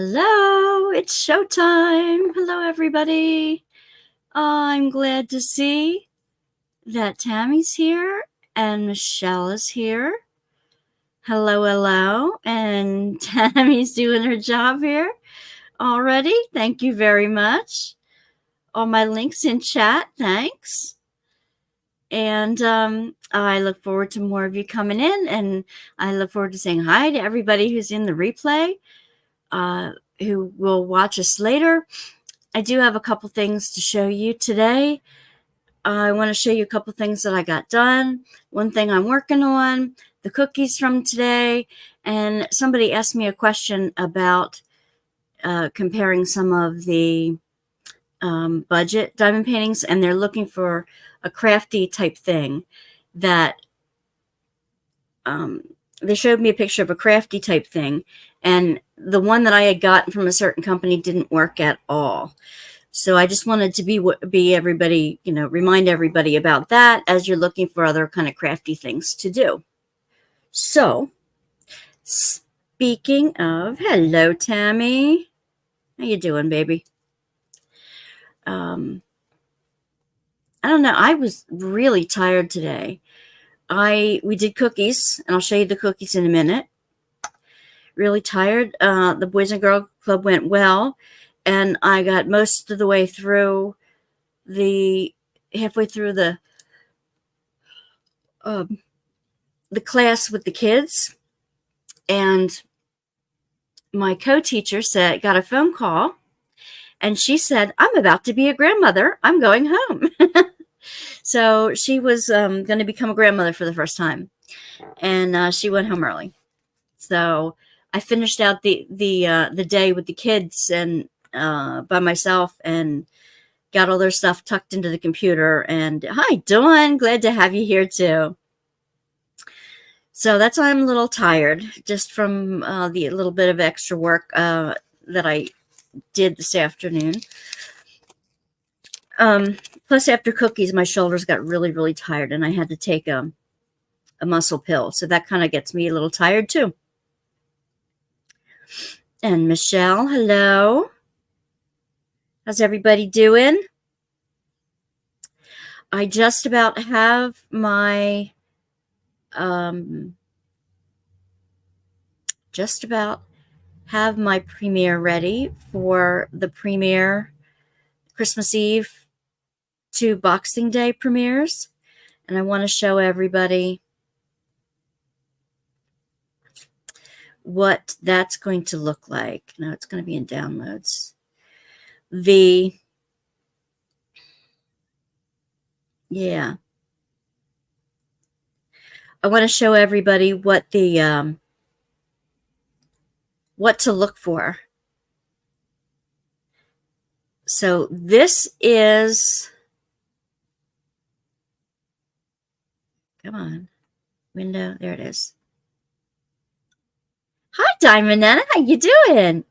Hello, it's showtime. Hello, everybody. I'm glad to see that Tammy's here and Michelle is here. Hello, hello. And Tammy's doing her job here already. Thank you very much. All my links in chat. Thanks. And I look forward to more of you coming in, and I look forward to saying hi to everybody who's in the replay, who will watch us later. I do have a couple things to show you today. I want to show you a couple things that I got done. One thing I'm working on, the cookies from today, and somebody asked me a question about comparing some of the budget diamond paintings, and they're looking for a crafty type thing that they showed me a picture of a crafty type thing, and the one that I had gotten from a certain company didn't work at all. So I just wanted to be everybody, remind everybody about that as you're looking for other kind of crafty things to do. So, speaking of, hello, Tammy. How you doing, baby? I don't know. I was really tired today. We did cookies, and I'll show you the cookies in a minute. Really tired. The Boys and Girl Club went well, and I got most of the way through halfway through the class with the kids, and my co-teacher got a phone call, and she said, "I'm about to be a grandmother. I'm going home." So she was going to become a grandmother for the first time, and she went home early. So I finished out the day with the kids and by myself, and got all their stuff tucked into the computer. And hi, Dawn, glad to have you here too. So that's why I'm a little tired, just from the little bit of extra work that I did this afternoon. Plus, after cookies, my shoulders got really, really tired, and I had to take a muscle pill. So that kind of gets me a little tired too. And Michelle, hello. How's everybody doing? I just about have my premiere ready for the premiere Christmas Eve to Boxing Day premieres, and I want to show everybody what that's going to look like. Now it's going to be in downloads. I want to show everybody what to look for. So this is, come on, window, there it is. Hi, Diamondetta, how you doing?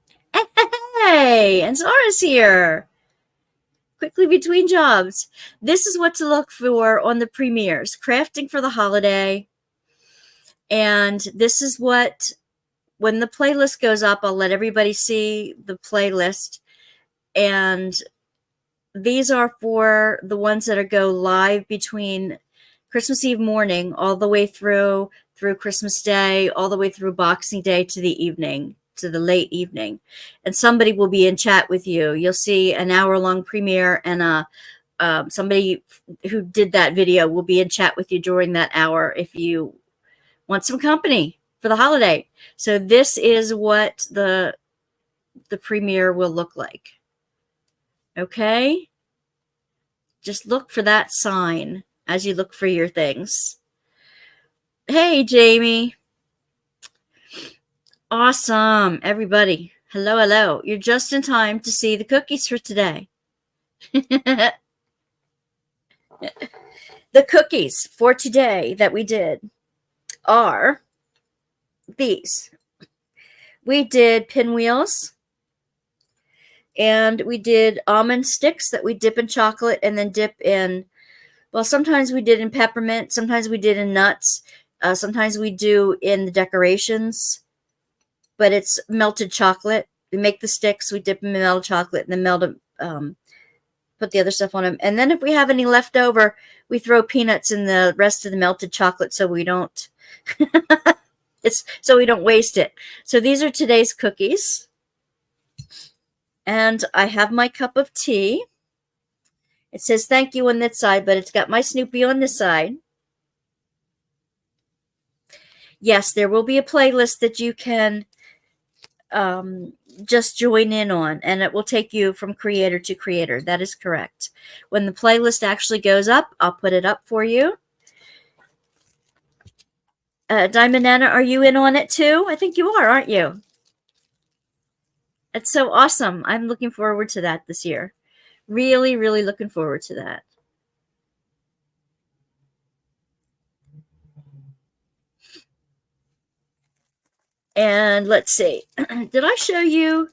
Hey, and Zora's here. Quickly between jobs. This is what to look for on the premieres. Crafting for the holiday. And this is what, when the playlist goes up, I'll let everybody see the playlist. And these are for the ones that go live between Christmas Eve morning all the way through Christmas Day, all the way through Boxing Day to the evening, to the late evening. And somebody will be in chat with you. You'll see an hour-long premiere, and somebody who did that video will be in chat with you during that hour if you want some company for the holiday. So this is what the premiere will look like. Okay? Just look for that sign as you look for your things. Hey, Jamie. Awesome, everybody. Hello, hello. You're just in time to see the cookies for today. The cookies for today that we did are these. We did pinwheels, and we did almond sticks that we dip in chocolate and then dip in, well, sometimes we did in peppermint, sometimes we did in nuts, sometimes we do in the decorations, but it's melted chocolate We make the sticks, we dip them in melted chocolate, and then melt them, put the other stuff on them. And then if we have any left over, we throw peanuts in the rest of the melted chocolate so we don't waste it. So these are today's cookies. And I have my cup of tea. It says thank you on this side, but it's got my Snoopy on this side. Yes, there will be a playlist that you can just join in on, and it will take you from creator to creator. That is correct. When the playlist actually goes up, I'll put it up for you. Diamond Anna, are you in on it too? I think you are, aren't you? It's so awesome. I'm looking forward to that this year. Really, really looking forward to that. And let's see. Did I show you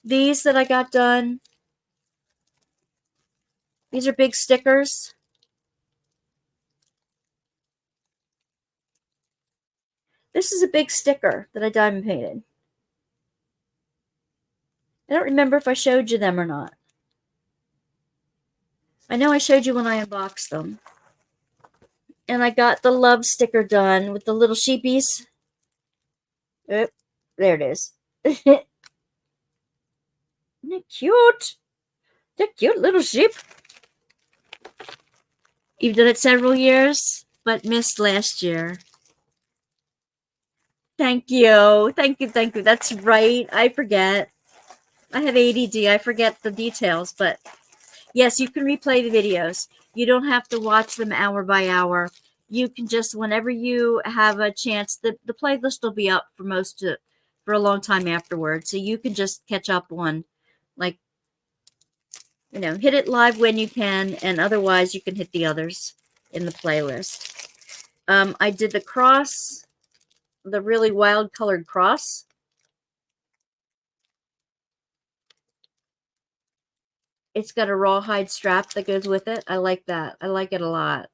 these that I got done? These are big stickers. This is a big sticker that I diamond painted. I don't remember if I showed you them or not. I know I showed you when I unboxed them. And I got the love sticker done with the little sheepies. Oh, there it is. Isn't it cute? They're cute little sheep. You've done it several years, but missed last year. Thank you. Thank you. Thank you. That's right. I forget. I have ADD. I forget the details, but yes, you can replay the videos. You don't have to watch them hour by hour. You can just, whenever you have a chance, the playlist will be up for a long time afterwards. So you can just catch up on, like, hit it live when you can, and otherwise you can hit the others in the playlist. I did the cross, the really wild colored cross. It's got a rawhide strap that goes with it. I like that. I like it a lot.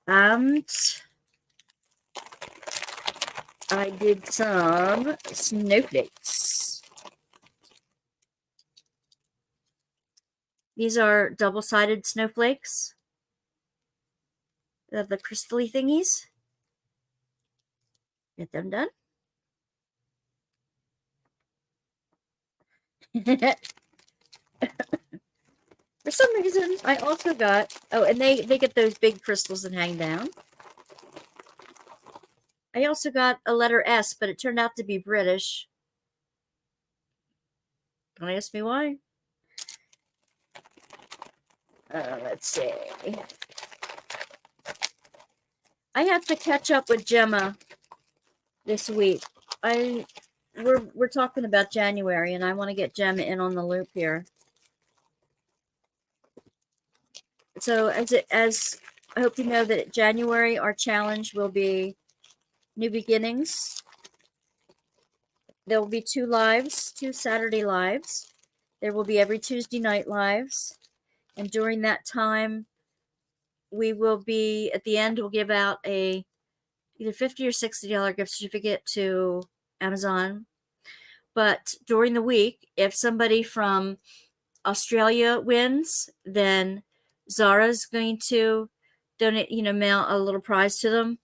And I did some snowflakes. These are double-sided snowflakes. They're the crystally thingies. Get them done. For some reason, I also got, and they get those big crystals that hang down. I also got a letter S, but it turned out to be British. Don't ask me why. Let's see. I have to catch up with Gemma this week. We're talking about January, and I want to get Gemma in on the loop here. So as I hope you know that January, our challenge will be new beginnings. There will be 2 lives, 2 Saturday lives. There will be every Tuesday night lives. And during that time, we will be, at the end, we'll give out a either $50 or $60 gift certificate to Amazon. But during the week, if somebody from Australia wins, then Zara's going to donate, mail a little prize to them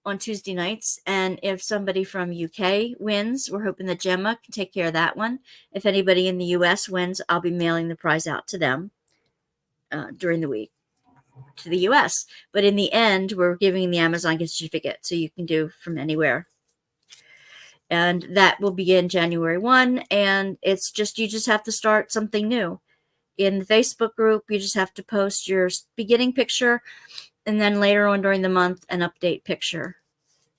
on Tuesday nights. And if somebody from UK wins, we're hoping that Gemma can take care of that one. If anybody in the US wins, I'll be mailing the prize out to them during the week to the US. But in the end, we're giving the Amazon gift certificate, so you can do from anywhere. And that will begin January 1. And it's just, you just have to start something new. In the Facebook group, you just have to post your beginning picture, and then later on during the month, an update picture.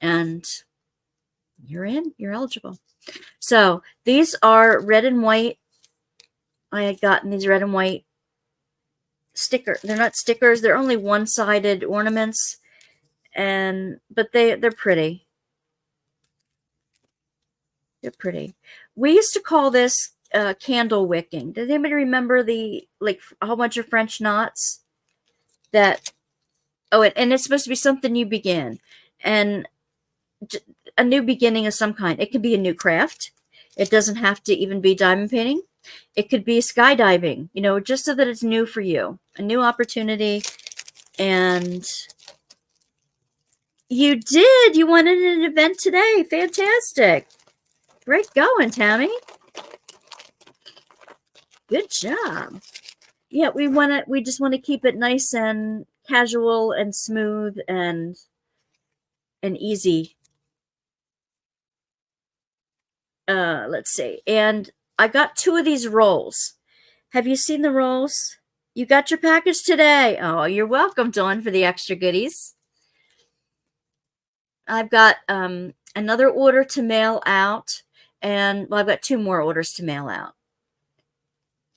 And you're in, you're eligible. So these are red and white. I had gotten these red and white stickers. They're not stickers. They're only one-sided ornaments, but they're pretty. They're pretty. We used to call this candle wicking. Does anybody remember a whole bunch of French knots? And it's supposed to be something you begin. And a new beginning of some kind. It could be a new craft. It doesn't have to even be diamond painting. It could be skydiving, just so that it's new for you, a new opportunity. And you did. You wanted an event today. Fantastic. Great going, Tammy. Good job. Yeah, we just want to keep it nice and casual and smooth and easy. Let's see. And I got 2 of these rolls. Have you seen the rolls? You got your package today. Oh, you're welcome, Dawn, for the extra goodies. I've got another order to mail out, and I've got 2 more orders to mail out.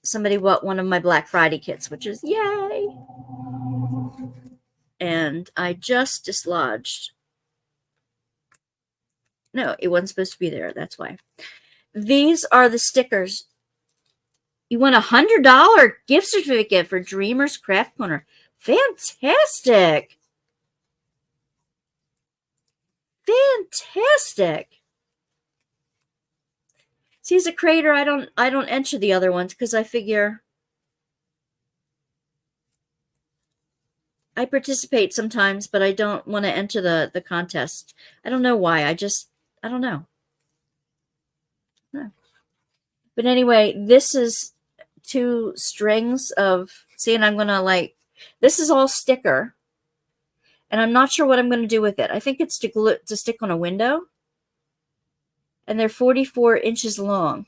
Somebody bought one of my Black Friday kits, which is yay. And I just dislodged. No, it wasn't supposed to be there. That's why. These are the stickers. You want $100 gift certificate for Dreamers Craft Corner. Fantastic. Fantastic. See, as a creator, I don't enter the other ones because I figure I participate sometimes, but I don't want to enter the contest. I don't know why. I don't know. No. But anyway, this is 2 strings of, see, and I'm going to this is all sticker. And I'm not sure what I'm going to do with it. I think it's to stick on a window. And they're 44 inches long.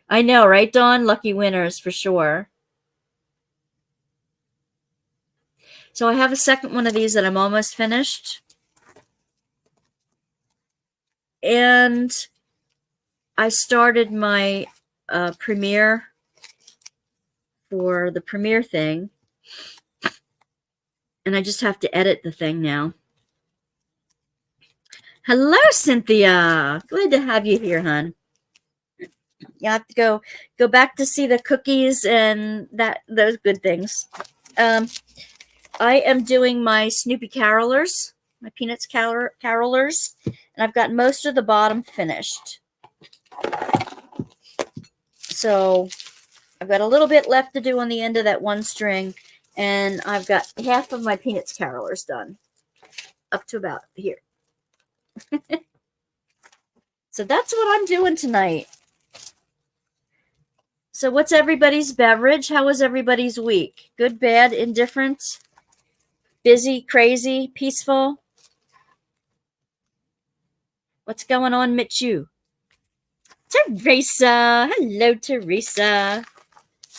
I know, right, Dawn? Lucky winners for sure. So I have a second one of these that I'm almost finished. And I started my premiere for the premiere thing. And I just have to edit the thing now. Hello, Cynthia. Glad to have you here, hon. You have to go back to see the cookies and those good things. I am doing my Snoopy Carolers, my Peanuts Carolers, and I've got most of the bottom finished. So I've got a little bit left to do on the end of that one string, and I've got half of my Peanuts Carolers done, up to about here. So that's what I'm doing tonight. So what's everybody's beverage? How was everybody's week? Good, bad, indifferent? Busy, crazy, peaceful? What's going on, Mitchu? Teresa. Hello, Teresa.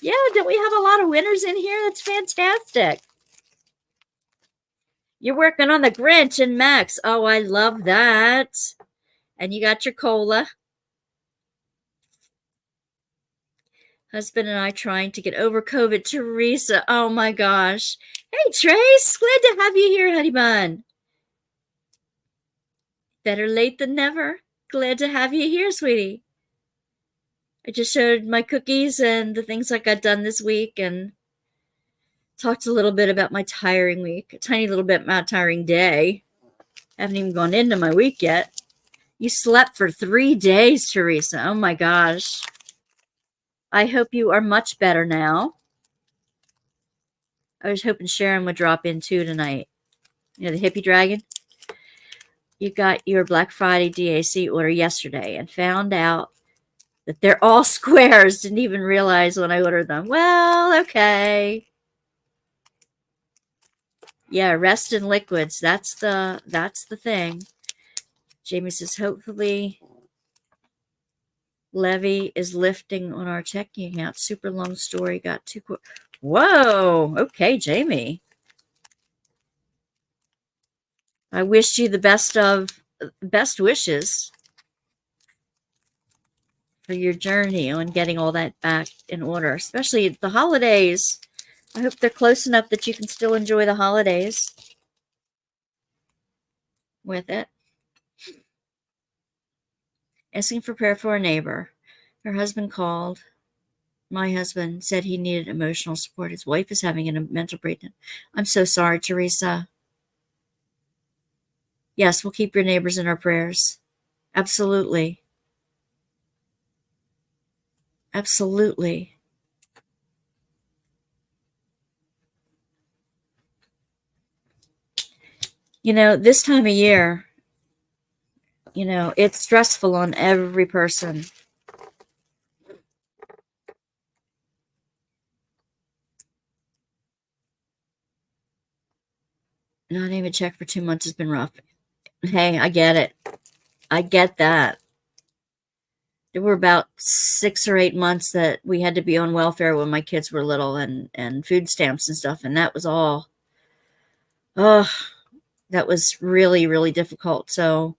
Yeah, don't we have a lot of winners in here? That's fantastic. You're working on the Grinch and Max. Oh, I love that. And you got your cola. Husband and I trying to get over COVID. Teresa, oh my gosh. Hey, Trace, glad to have you here, honey bun. Better late than never. Glad to have you here, sweetie. I just showed my cookies and the things I got done this week and talked a little bit about my tiring week. A tiny little bit about tiring day. Haven't even gone into my week yet. You slept for 3 days, Teresa. Oh my gosh. I hope you are much better now. I was hoping Sharon would drop in too tonight. You know, the hippie dragon. You got your Black Friday DAC order yesterday and found out that they're all squares. Didn't even realize when I ordered them. Well, okay. Yeah, rest in liquids. That's the thing. Jamie says, hopefully levy is lifting on our checking account. Super long story. Got 2 quarters. Whoa. Okay, Jamie. I wish you the best wishes for your journey on getting all that back in order, especially the holidays. I hope they're close enough that you can still enjoy the holidays with it. Asking for prayer for a neighbor. Her husband called. My husband said he needed emotional support. His wife is having a mental breakdown. I'm so sorry, Teresa. Yes, we'll keep your neighbors in our prayers. Absolutely. Absolutely. This time of year, it's stressful on every person. Not even checked for 2 months has been rough. Hey, I get it. I get that. There were about 6 or 8 months that we had to be on welfare when my kids were little, and food stamps and stuff, and that was all. Oh, that was really, really difficult. So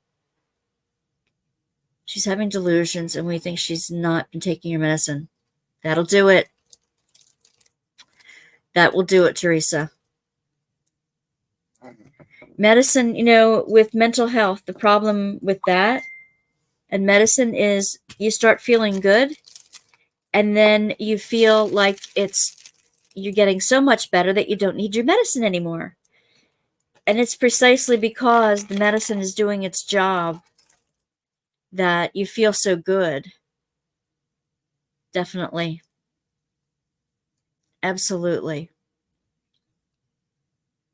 she's having delusions, and we think she's not been taking her medicine. That'll do it. That will do it, Teresa. Medicine, with mental health, the problem with that and medicine is you start feeling good, and then you feel like you're getting so much better that you don't need your medicine anymore. And it's precisely because the medicine is doing its job that you feel so good. Definitely. Absolutely.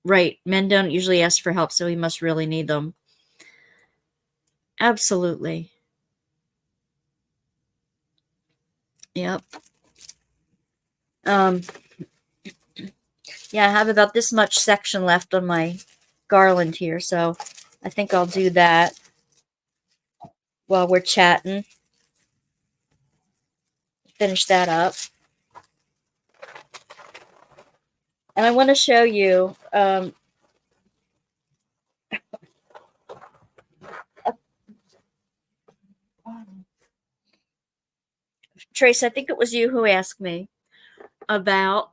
Right. Men don't usually ask for help, so he must really need them. Absolutely. Yep. Yeah, I have about this much section left on my garland here, so I think I'll do that while we're chatting. Finish that up. And I want to show you Trace, I think it was you who asked me about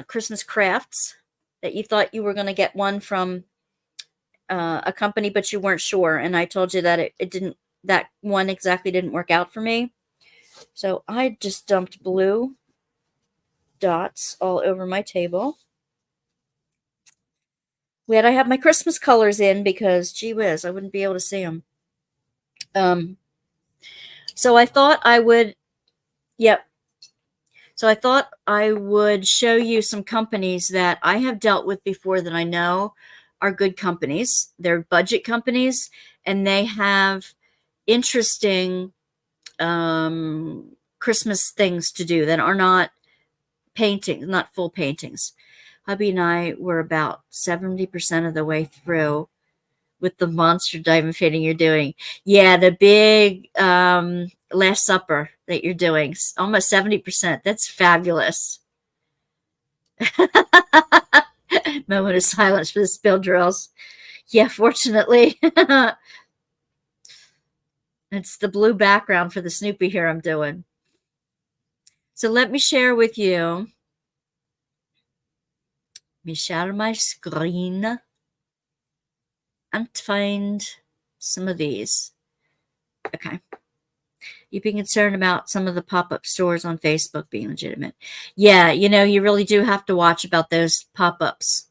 Christmas crafts, that you thought you were going to get one from a company, but you weren't sure. And I told you that it didn't, that one exactly didn't work out for me. So I just dumped blue dots all over my table. Glad I have my Christmas colors in, because gee whiz, I wouldn't be able to see them. So I thought I would, yep. So I thought I would show you some companies that I have dealt with before that I know are good companies. They're budget companies, and they have interesting Christmas things to do that are not paintings, not full paintings. Hubby and I were about 70% of the way through with the monster diamond painting you're doing. Yeah, the big Last Supper that you're doing. Almost 70%. That's fabulous. Moment of silence for the spill drills. Yeah, fortunately. It's the blue background for the Snoopy here I'm doing. So let me share with you. Let me share my screen and find some of these. Okay. You've been concerned about some of the pop-up stores on Facebook being legitimate. Yeah, you really do have to watch about those pop-ups.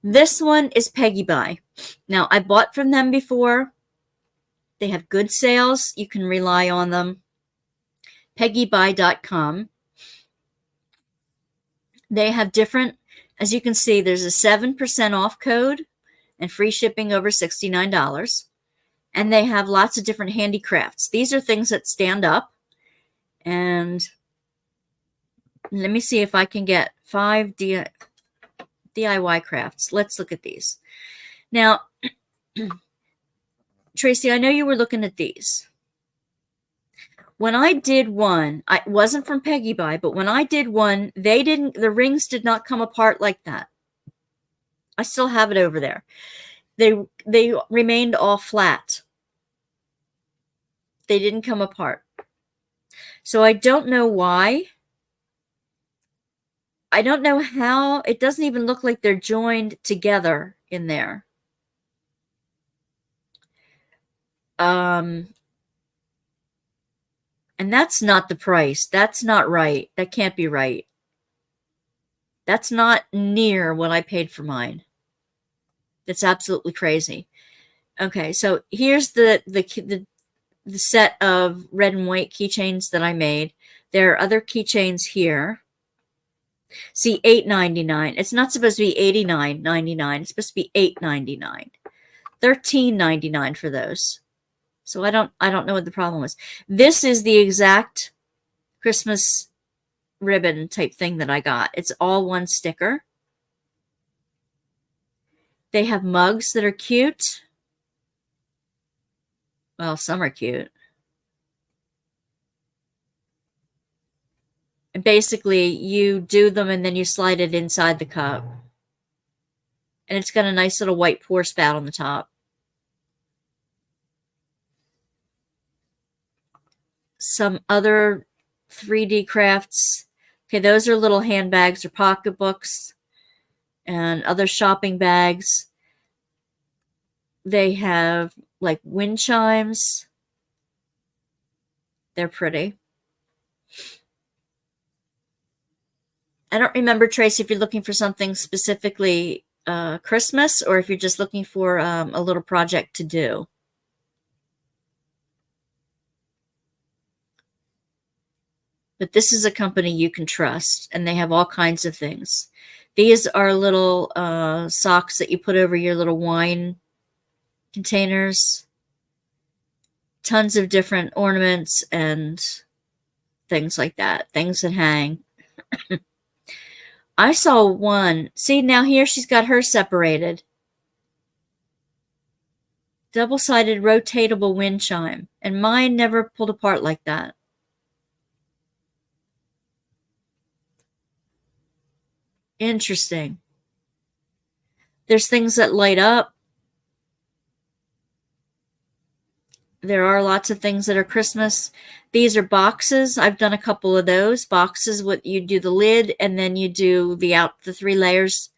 This one is Peggy Buy. Now, I bought from them before. They have good sales. You can rely on them. PeggyBuy.com. They have different, as you can see, there's a 7% off code and free shipping over $69. And they have lots of different handicrafts. These are things that stand up. And let me see if I can get 5 DIY crafts. Let's look at these. Now, Tracy, I know you were looking at these. When I did one, it wasn't from Peggy Buy, but when I did one, the rings did not come apart like that. I still have it over there. They remained all flat. They didn't come apart. So I don't know why. I don't know how. It doesn't even look like they're joined together in there. And that's not the price. That's not right. That can't be right. That's not near what I paid for mine. That's absolutely crazy. Okay, so here's the set of red and white keychains that I made. There are other keychains here. See, $8.99. It's not supposed to be $89.99. It's supposed to be $8.99. $13.99 for those. So I don't know what the problem was. This is the exact Christmas ribbon type thing that I got. It's all one sticker. They have mugs that are cute. Well, some are cute. And basically, you do them and then you slide it inside the cup. And it's got a nice little white pour spout on the top. Some other 3D crafts. Okay, those are little handbags or pocketbooks and other shopping bags. They have like wind chimes. They're pretty. I don't remember, Tracy, if you're looking for something specifically Christmas or if you're just looking for a little project to do. But this is a company you can trust, and they have all kinds of things. These are little socks that you put over your little wine containers. Tons of different ornaments and things like that. Things that hang. I saw one. See, now here she's got her separated. Double-sided rotatable wind chime. And mine never pulled apart like that. Interesting. There's things that light up. There are lots of things that are Christmas. These are boxes. I've done a couple of those. Boxes, what you do the lid, and then you do the 3 layers,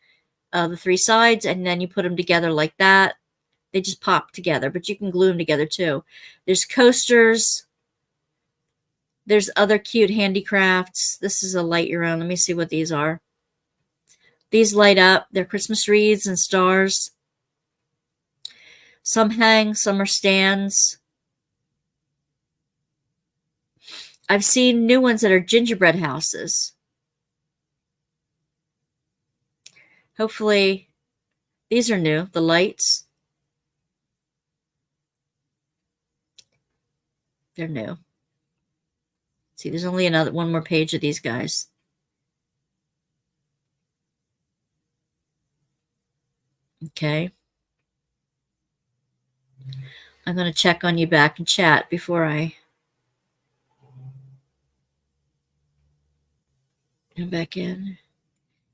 the 3 sides, and then you put them together like that. They just pop together, but you can glue them together too. There's coasters. There's other cute handicrafts. This is a light year round. Let me see what these are. These light up. They're Christmas wreaths and stars. Some hang, some are stands. I've seen new ones that are gingerbread houses. Hopefully, these are new. The lights. They're new. See, there's only one more page of these guys. Okay. I'm going to check on you back in chat before I come back in.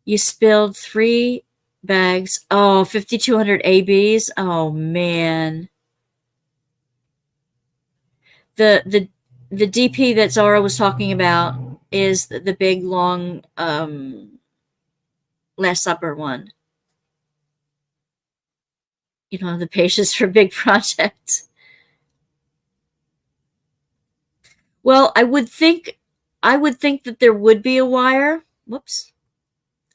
You spilled 3 bags. Oh, 5,200 ABs. Oh, man. The DP that Zara was talking about is the big, long Last Supper one. You don't have the patience for big projects. Well, I would think that there would be a wire. Whoops.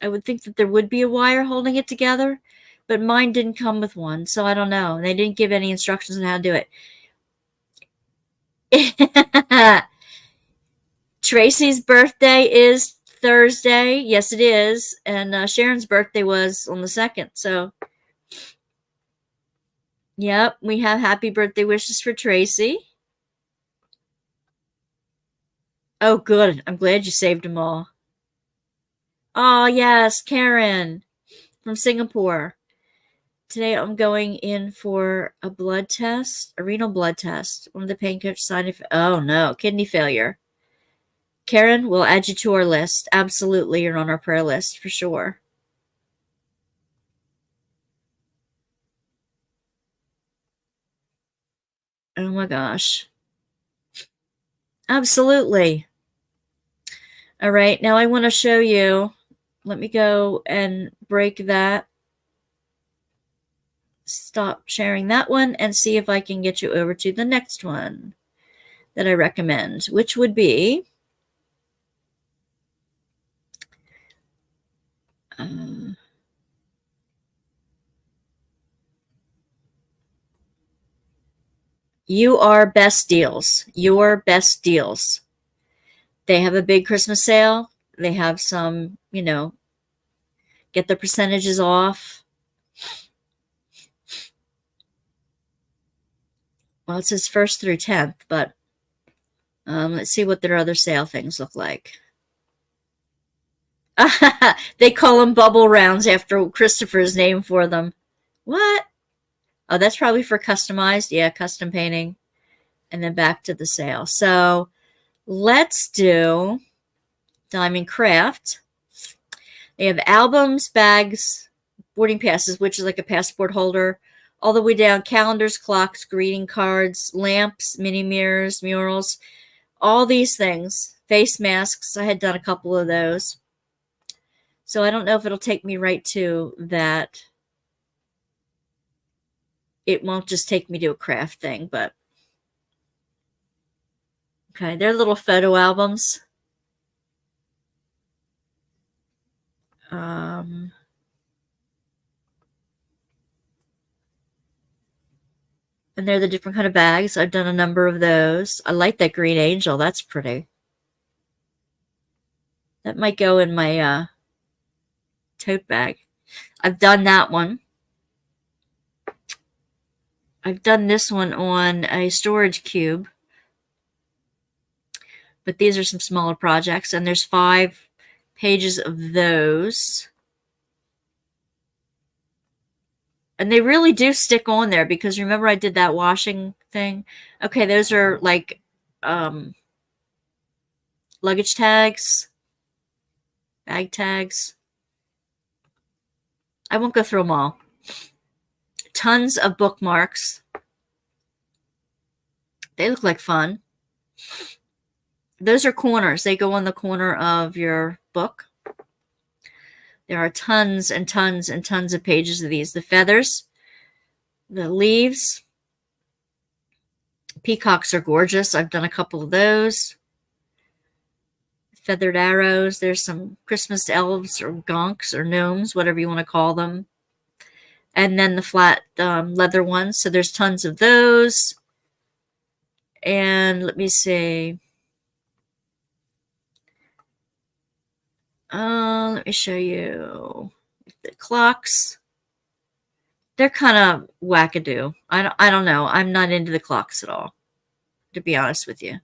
I would think that there would be a wire holding it together, but mine didn't come with one, so I don't know. They didn't give any instructions on how to do it. Tracy's birthday is Thursday. Yes, it is. And Sharon's birthday was on the 2nd. So, yep, we have happy birthday wishes for Tracy. Oh, good. I'm glad you saved them all. Oh, yes, Karen from Singapore. Today I'm going in for a blood test, a renal blood test. One of the pain coach signed. Oh, no, kidney failure. Karen, we'll add you to our list. Absolutely, you're on our prayer list for sure. Oh my gosh. Absolutely. All right, now I want to show you. Let me go and break that. Stop sharing that one and see if I can get you over to the next one that I recommend, which would be You are best deals. Your best deals. They have a big Christmas sale. They have some, get the percentages off. Well, it says 1st through 10th, but let's see what their other sale things look like. They call them bubble rounds after Christopher's name for them. What? Oh, that's probably for customized. Yeah, custom painting. And then back to the sale. So let's do Diamond Craft. They have albums, bags, boarding passes, which is like a passport holder, all the way down, calendars, clocks, greeting cards, lamps, mini mirrors, murals, all these things. Face masks. I had done a couple of those. So I don't know if it'll take me right to that. It won't just take me to a craft thing, but okay, they're little photo albums. And they're the different kind of bags. I've done a number of those. I like that green angel. That's pretty. That might go in my tote bag. I've done that one. I've done this one on a storage cube. But these are some smaller projects, and there's 5 pages of those. And they really do stick on there because remember I did that washing thing? Okay, those are like luggage tags, bag tags. I won't go through them all. Tons of bookmarks. They look like fun. Those are corners. They go on the corner of your book. There are tons and tons and tons of pages of these. The feathers, the leaves. Peacocks are gorgeous. I've done a couple of those. Feathered arrows. There's some Christmas elves or gonks or gnomes, whatever you want to call them. And then the flat leather ones. So there's tons of those. And let me see. Let me show you the clocks. They're kind of wackadoo. I don't know. I'm not into the clocks at all, to be honest with you.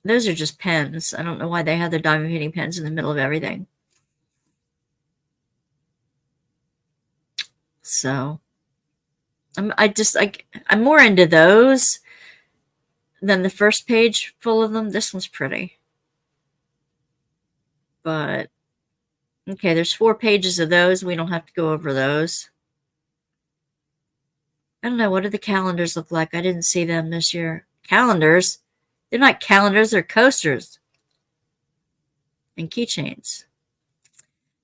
Those are just pens. I don't know why they have their diamond painting pens in the middle of everything. So I'm more into those than the first page full of them. This one's pretty. But okay, there's 4 pages of those. We don't have to go over those. I don't know. What do the calendars look like? I didn't see them this year. Calendars? They're not calendars. They're coasters. And keychains.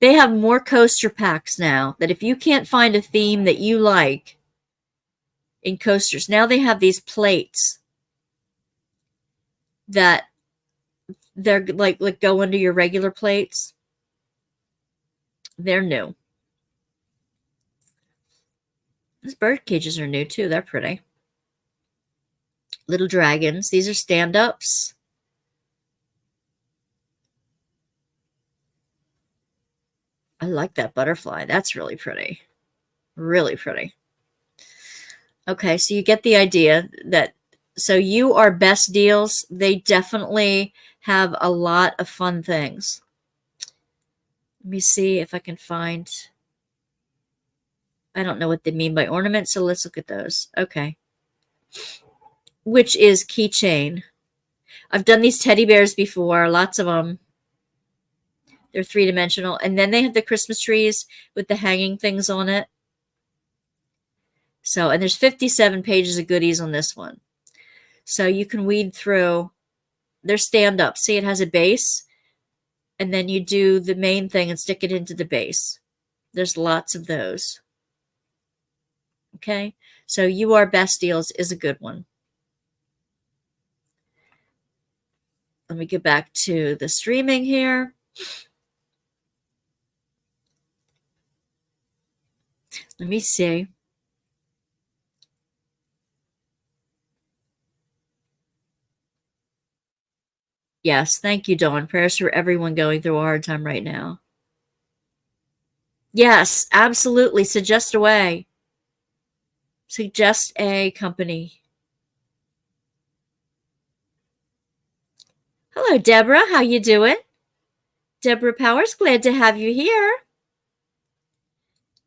They have more coaster packs now that if you can't find a theme that you like in coasters, now they have these plates that they're like go under your regular plates. They're new. These bird cages are new too. They're pretty. Little dragons. These are stand-ups. I like that butterfly. That's really pretty. Really pretty. Okay, so you get the idea that, so you are best deals. They definitely have a lot of fun things. Let me see if I can find, I don't know what they mean by ornaments, so let's look at those. Okay. Which is keychain. I've done these teddy bears before, lots of them. They're 3-dimensional. And then they have the Christmas trees with the hanging things on it. So, and there's 57 pages of goodies on this one. So you can weed through. They're stand-up. See, it has a base. And then you do the main thing and stick it into the base. There's lots of those. Okay? So You Are Best Deals is a good one. Let me get back to the streaming here. Let me see. Yes, thank you, Dawn. Prayers for everyone going through a hard time right now. Yes, absolutely. Suggest a way. Suggest a company. Hello, Deborah. How you doing? Deborah Powers, glad to have you here.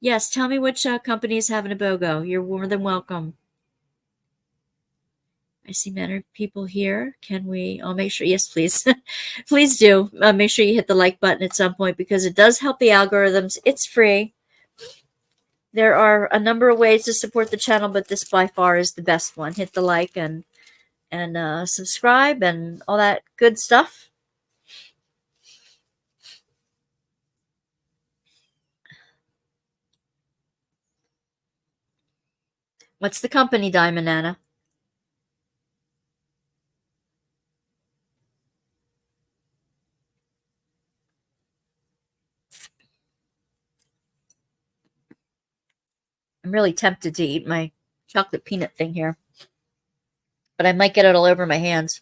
Yes, tell me which company is having a BOGO. You're more than welcome. I see many people here. Can we? I'll make sure. Yes, please. Please do. Make sure you hit the like button at some point because it does help the algorithms. It's free. There are a number of ways to support the channel, but this by far is the best one. Hit the like and subscribe and all that good stuff. What's the company, Diamond Anna? I'm really tempted to eat my chocolate peanut thing here, but I might get it all over my hands.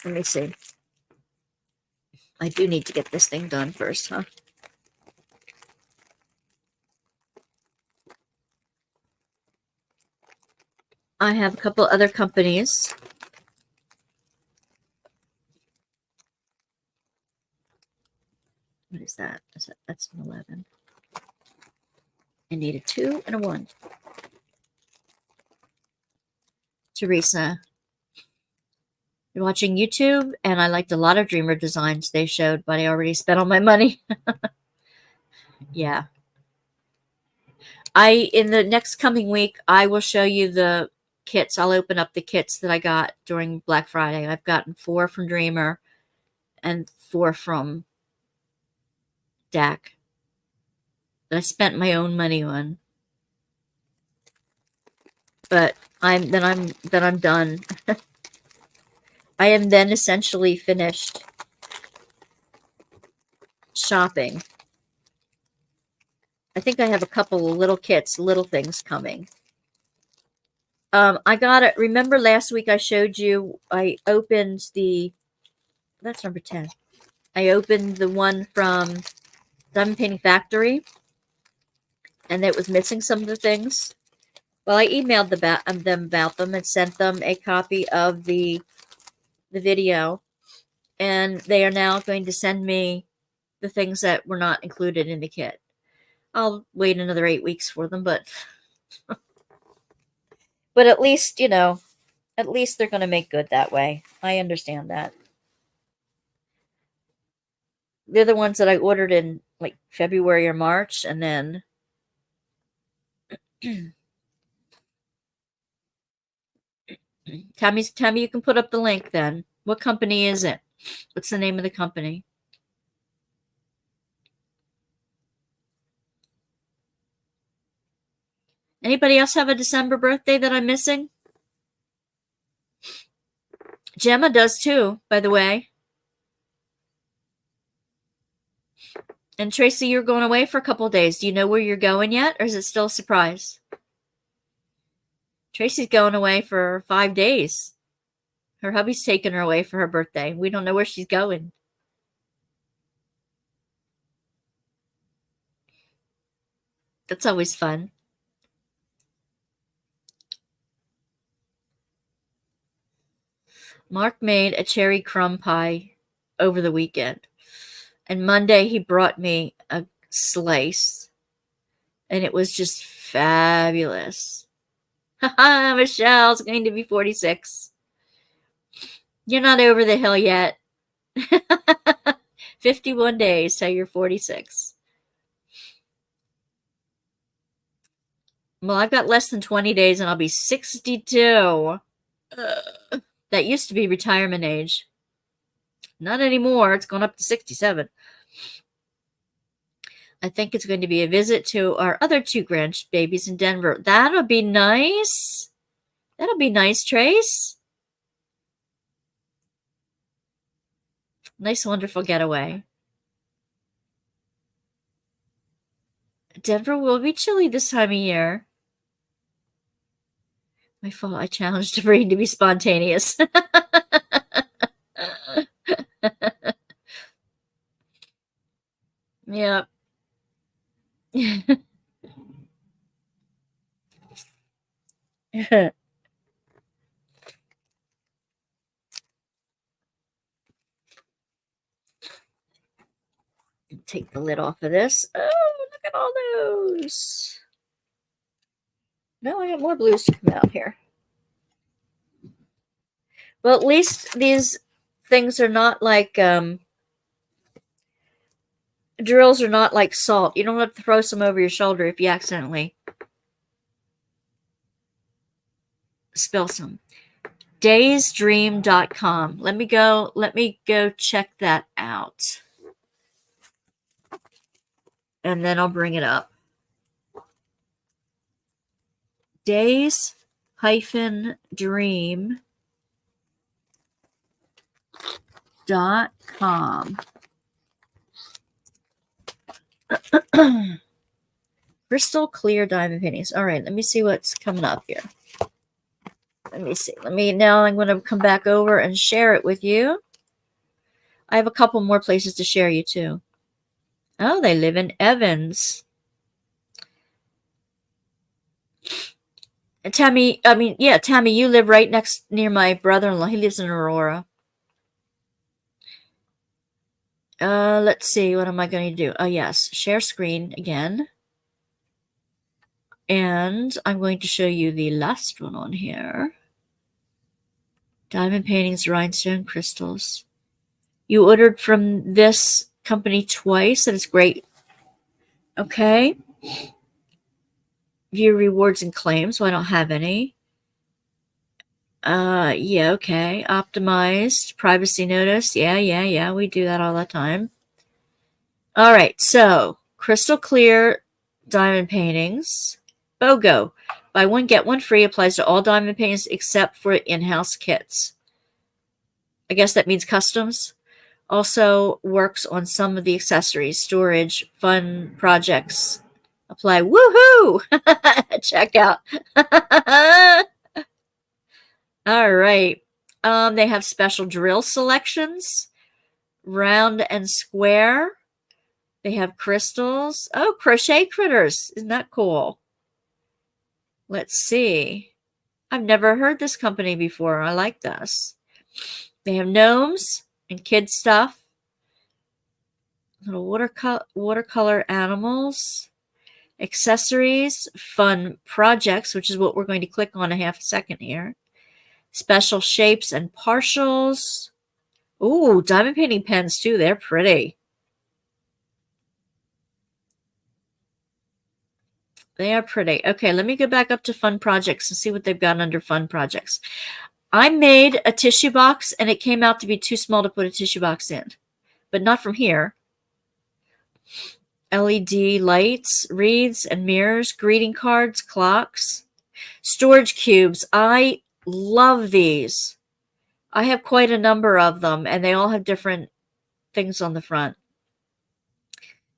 Let me see. I do need to get this thing done first, huh? I have a couple other companies. What is that? That's an 11. I need a 2 and a 1. Teresa, you're watching YouTube, and I liked a lot of Dreamer designs they showed, but I already spent all my money. Yeah. In the next coming week, I will show you the kits. I'll open up the kits that I got during Black Friday. I've gotten 4 from Dreamer and 4 from DAC that I spent my own money on. But I'm done. I am then essentially finished shopping. I think I have a couple of little kits, little things coming. I got it. Remember last week I showed you, I opened that's number 10. I opened the one from Diamond Painting Factory, and it was missing some of the things. Well, I emailed them about them and sent them a copy of the video, and they are now going to send me the things that were not included in the kit. I'll wait another 8 weeks for them, but at least, at least they're going to make good that way. I understand that. They're the ones that I ordered in like February or March, and then Tammy, you can put up the link then. What company is it? What's the name of the company? Anybody else have a December birthday that I'm missing? Gemma does too, by the way. And Tracy, you're going away for a couple days. Do you know where you're going yet, or is it still a surprise? Tracy's going away for 5 days. Her hubby's taking her away for her birthday. We don't know where she's going. That's always fun. Mark made a cherry crumb pie over the weekend. And Monday he brought me a slice. And it was just fabulous. Haha, Michelle's going to be 46. You're not over the hill yet. 51 days till you're 46. Well, I've got less than 20 days and I'll be 62. That used to be retirement age. Not anymore. It's gone up to 67. I think it's going to be a visit to our other 2 grandbabies in Denver. That'll be nice. That'll be nice, Trace. Nice, wonderful getaway. Denver will be chilly this time of year. My fault. I challenged the brain to be spontaneous. Yep. Take the lid off of this. Oh, look at all those. No, I have more blues to come out here. Well, at least these things are not like, drills are not like salt. You don't have to throw some over your shoulder if you accidentally spill some. Daysdream.com. Let me go check that out. And then I'll bring it up. Days-dream.com. Crystal clear diamond paintings. All right, let me see what's coming up here. Let me see. Now I'm going to come back over and share it with you. I have a couple more places to share you too. Oh, they live in Evans. And Tammy, you live right near my brother-in-law. He lives in Aurora. Let's see. What am I going to do? Oh, yes. Share screen again. And I'm going to show you the last one on here. Diamond paintings, rhinestone crystals. You ordered from this company twice. That is great. Okay. View rewards and claims. Well, I don't have any. Yeah, okay. Optimized. Privacy notice. Yeah. We do that all the time. All right. So, crystal clear diamond paintings. BOGO. Buy one, get one free. Applies to all diamond paintings except for in-house kits. I guess that means customs. Also works on some of the accessories, storage, fun projects. Apply. Woohoo! Check out. All right. They have special drill selections, round and square. They have crystals. Oh, crochet critters. Isn't that cool? Let's see. I've never heard this company before. I like this. They have gnomes and kid stuff. Little watercolor animals. Accessories. Fun projects, which is what we're going to click on in half a second here. Special shapes and partials. Ooh, diamond painting pens too. They're pretty. They are pretty. Okay, let me go back up to fun projects and see what they've got under fun projects. I made a tissue box and it came out to be too small to put a tissue box in, but not from here. LED lights, wreaths and mirrors, greeting cards, clocks, storage cubes. I love these. I have quite a number of them and they all have different things on the front.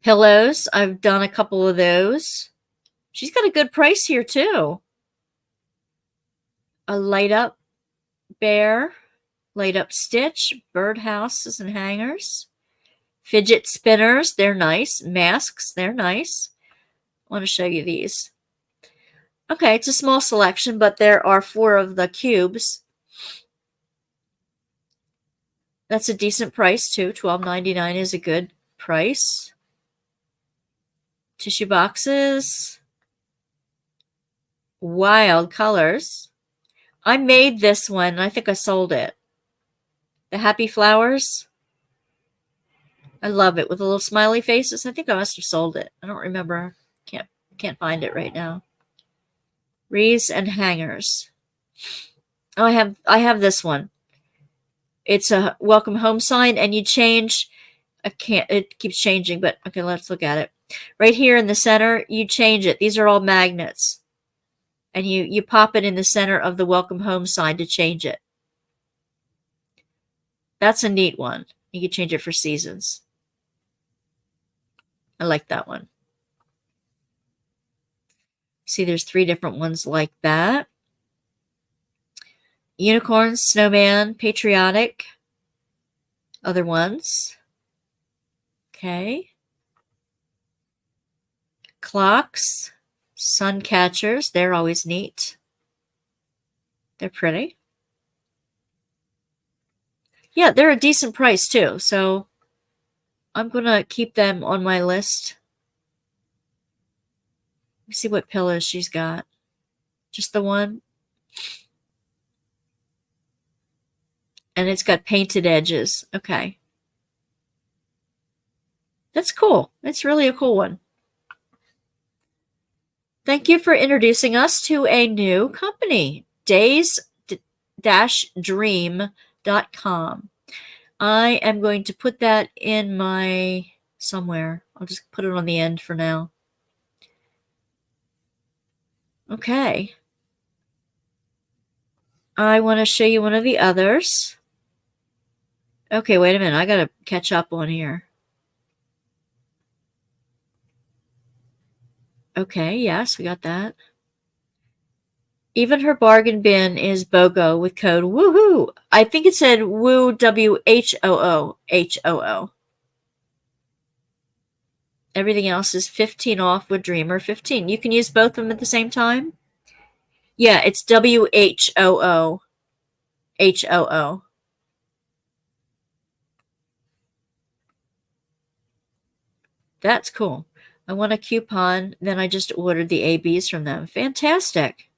Pillows. I've done a couple of those. She's got a good price here too. A light up bear, light up stitch, birdhouses and hangers, fidget spinners, they're nice, masks, they're nice. I want to show you these. Okay, it's a small selection, but there are 4 of the cubes. That's a decent price too. $12.99 is a good price. Tissue boxes. Wild colors. I made this one. I think I sold it. The happy flowers. I love it with the little smiley faces. I think I must have sold it. I don't remember. Can't find it right now. Wreaths and hangers. Oh, I have this one. It's a welcome home sign, and you change. It keeps changing, but okay, let's look at it. Right here in the center, you change it. These are all magnets. And you pop it in the center of the welcome home sign to change it. That's a neat one. You can change it for seasons. I like that one. See, there's 3 different ones like that. Unicorn, snowman, patriotic. Other ones. Okay. Clocks, sun catchers. They're always neat. They're pretty. Yeah, they're a decent price too, so I'm going to keep them on my list. Let me see what pillows she's got. Just the one? And it's got painted edges. Okay. That's cool. It's really a cool one. Thank you for introducing us to a new company, days-dream.com. I am going to put that in my somewhere. I'll just put it on the end for now. Okay. I want to show you one of the others. Okay, wait a minute. I got to catch up on here. Okay, yes, we got that. Even her bargain bin is BOGO with code WOOHOO. I think it said WOO, WHOO, HOO. Everything else is 15 off with Dreamer 15. You can use both of them at the same time? Yeah, it's WHOO, HOO. That's cool. I want a coupon, then I just ordered the ABs from them. Fantastic.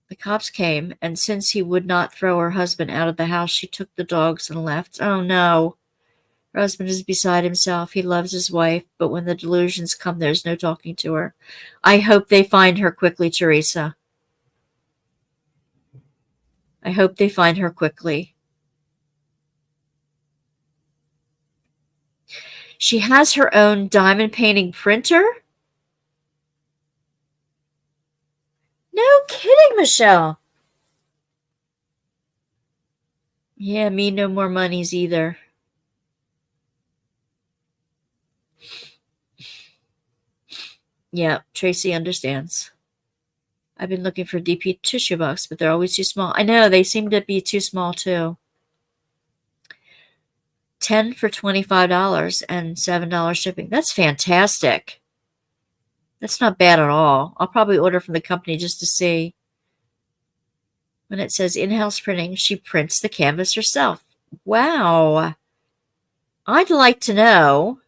The cops came, and since he would not throw her husband out of the house, she took the dogs and left. Oh no. Her husband is beside himself. He loves his wife, but when the delusions come, there's no talking to her. I hope they find her quickly, Teresa. I hope they find her quickly. She has her own diamond painting printer? No kidding, Michelle. Yeah, me no more monies either. Yeah, Tracy understands. I've been looking for DP tissue box, but they're always too small. I know, they seem to be too small too. 10 for $25 and $7 shipping. That's fantastic. That's not bad at all. I'll probably order from the company just to see. When it says in-house printing, she prints the canvas herself. Wow. I'd like to know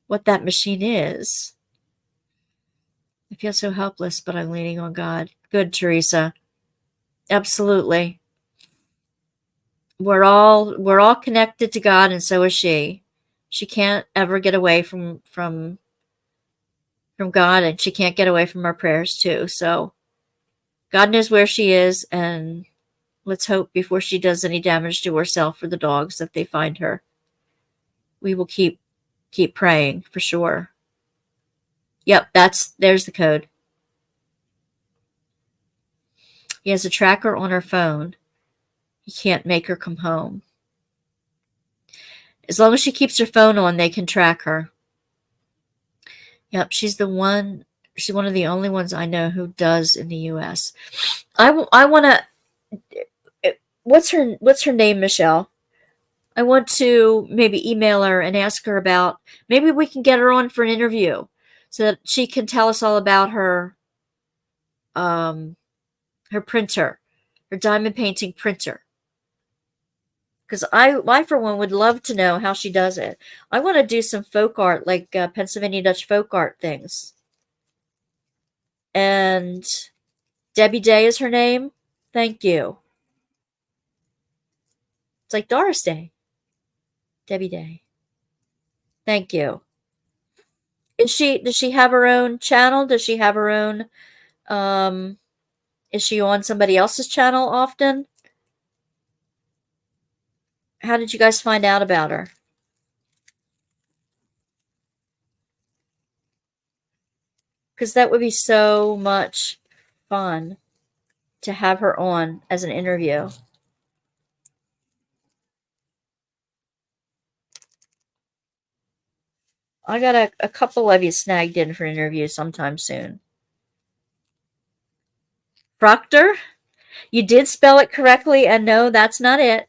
what that machine is. I feel so helpless, but I'm leaning on God. Good, Teresa. Absolutely. We're all connected to God, and so is she. She can't ever get away from God, and she can't get away from our prayers too. So God knows where she is, and let's hope before she does any damage to herself or the dogs that they find her. We will keep praying for sure. Yep, there's the code. He has a tracker on her phone. He can't make her come home. As long as she keeps her phone on, they can track her. Yep, she's one of the only ones I know who does in the U.S. I want to. What's her name, Michelle? I want to maybe email her and ask her about. Maybe we can get her on for an interview, so that she can tell us all about her printer, her diamond painting printer. Because I for one would love to know how she does it. I want to do some folk art, like Pennsylvania Dutch folk art things. And Debbie Day is her name. Thank you. It's like Doris Day. Debbie Day. Thank you. Does she have her own channel? Does she have her own is she on somebody else's channel often? How did you guys find out about her? Because that would be so much fun to have her on as an interview. I got a couple of you snagged in for interviews sometime soon. Proctor, you did spell it correctly, and no, that's not it.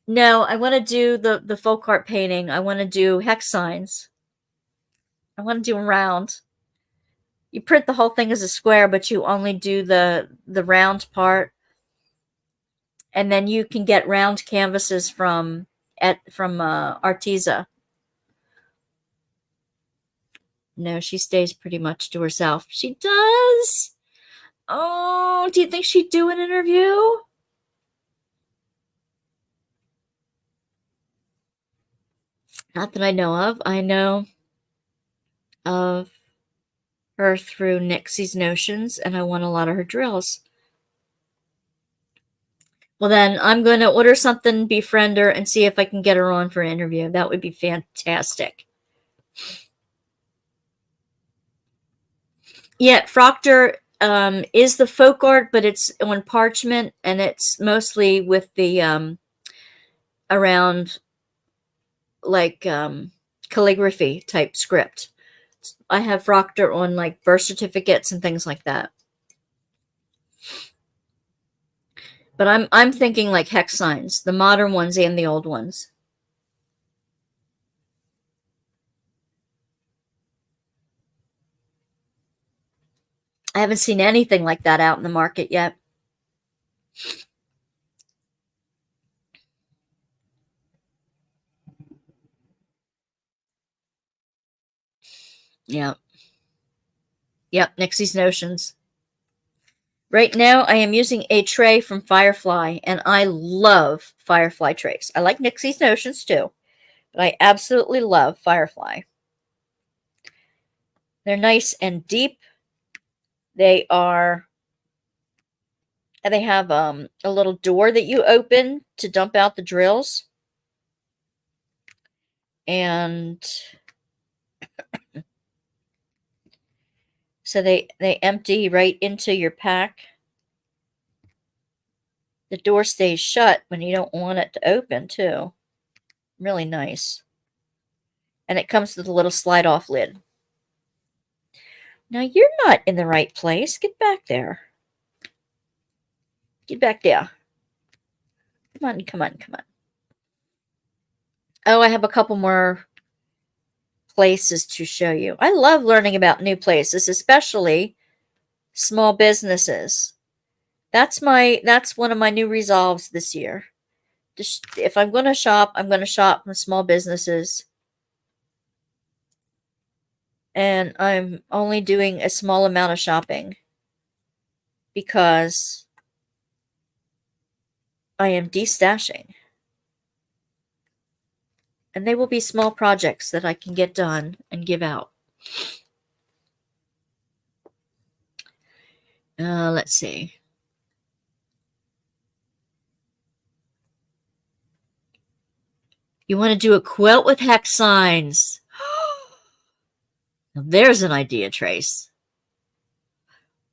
No, I want to do the folk art painting. I want to do hex signs. I want to do them round. You print the whole thing as a square, but you only do the round part, and then you can get round canvases from Arteza. No, she stays pretty much to herself. She does. Oh, do you think she'd do an interview? Not that I know of. I know of her through Nixie's Notions, and I won a lot of her drills. Well, then I'm going to order something, befriend her, and see if I can get her on for an interview. That would be fantastic. Yeah, Proctor is the folk art, but it's on parchment, and it's mostly with the around like calligraphy type script. I have Proctor on like birth certificates and things like that. But I'm thinking like hex signs, the modern ones and the old ones. I haven't seen anything like that out in the market yet. Yeah. Yep, Nixie's Notions. Right now, I am using a tray from Firefly, and I love Firefly trays. I like Nixie's Notions too, but I absolutely love Firefly. They're nice and deep. They have a little door that you open to dump out the drills. And so they empty right into your pack. The door stays shut when you don't want it to open, too. Really nice. And it comes with a little slide-off lid. Now, you're not in the right place. Get back there. Get back there. Come on, come on, come on. Oh, I have a couple more places to show you. I love learning about new places, especially small businesses. That's one of my new resolves this year. If I'm going to shop, I'm going to shop from small businesses. And I'm only doing a small amount of shopping because I am destashing. And they will be small projects that I can get done and give out. Let's see. You want to do a quilt with hex signs. Now there's an idea, Trace.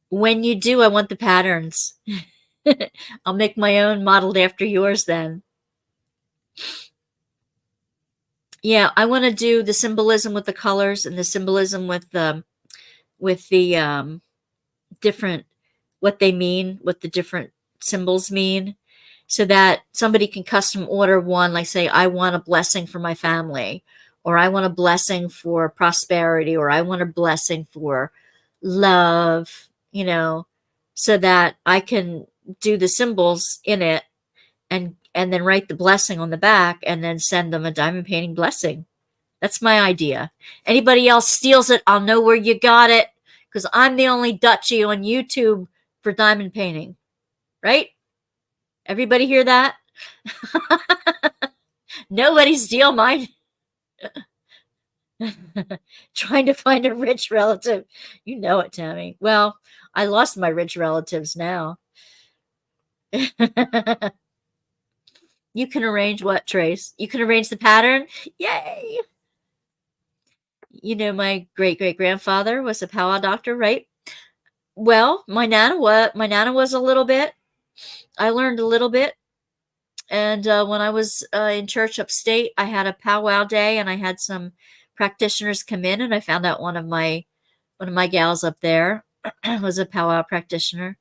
When you do, I want the patterns. I'll make my own modeled after yours then. Yeah, I want to do the symbolism with the colors and the symbolism with the different, what they mean, what the different symbols mean, so that somebody can custom order one, like say, I want a blessing for my family, or I want a blessing for prosperity, or I want a blessing for love, so that I can do the symbols in it and then write the blessing on the back and then send them a diamond painting blessing. That's my idea. Anybody else steals it, I'll know where you got it, because I'm the only Dutchie on YouTube for diamond painting. Right? Everybody hear that? Nobody steal mine. Trying to find a rich relative. You know it, Tammy. Well, I lost my rich relatives now. You can arrange what, Trace? You can arrange the pattern? Yay! My great-great-grandfather was a powwow doctor, right? Well, my nana was a little bit. I learned a little bit. And when I was in church upstate, I had a powwow day, and I had some practitioners come in, and I found out one of my gals up there was a powwow practitioner.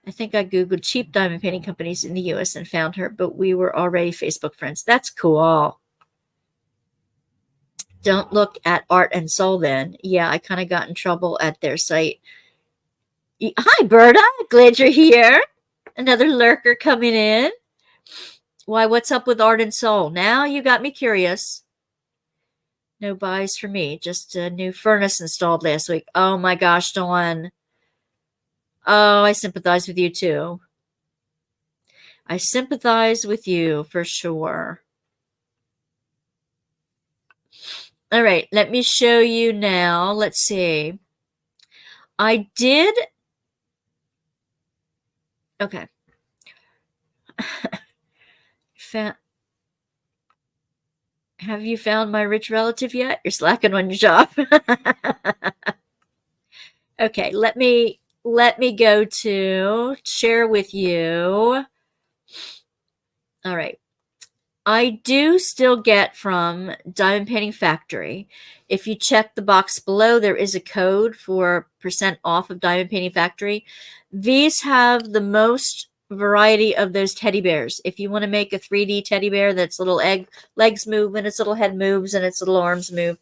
I think I googled cheap diamond painting companies in the U.S. and found her, but we were already Facebook friends. That's cool. Don't look at Art and Soul then. Yeah, I kind of got in trouble at their site. Hi, Berta. Glad you're here. Another lurker coming in. Why, what's up with Art and Soul? Now you got me curious. No buys for me. Just a new furnace installed last week. Oh my gosh, Dawn. Oh, I sympathize with you too. I sympathize with you for sure. All right, let me show you now. Let's see. I did. Okay. Have you found my rich relative yet? You're slacking on your job. Okay, let me go to share with you. All right. I do still get from Diamond Painting Factory. If you check the box below, there is a code for % off of Diamond Painting Factory. These have the most variety of those teddy bears. If you want to make a 3D teddy bear that's little legs move and its little head moves and its little arms move,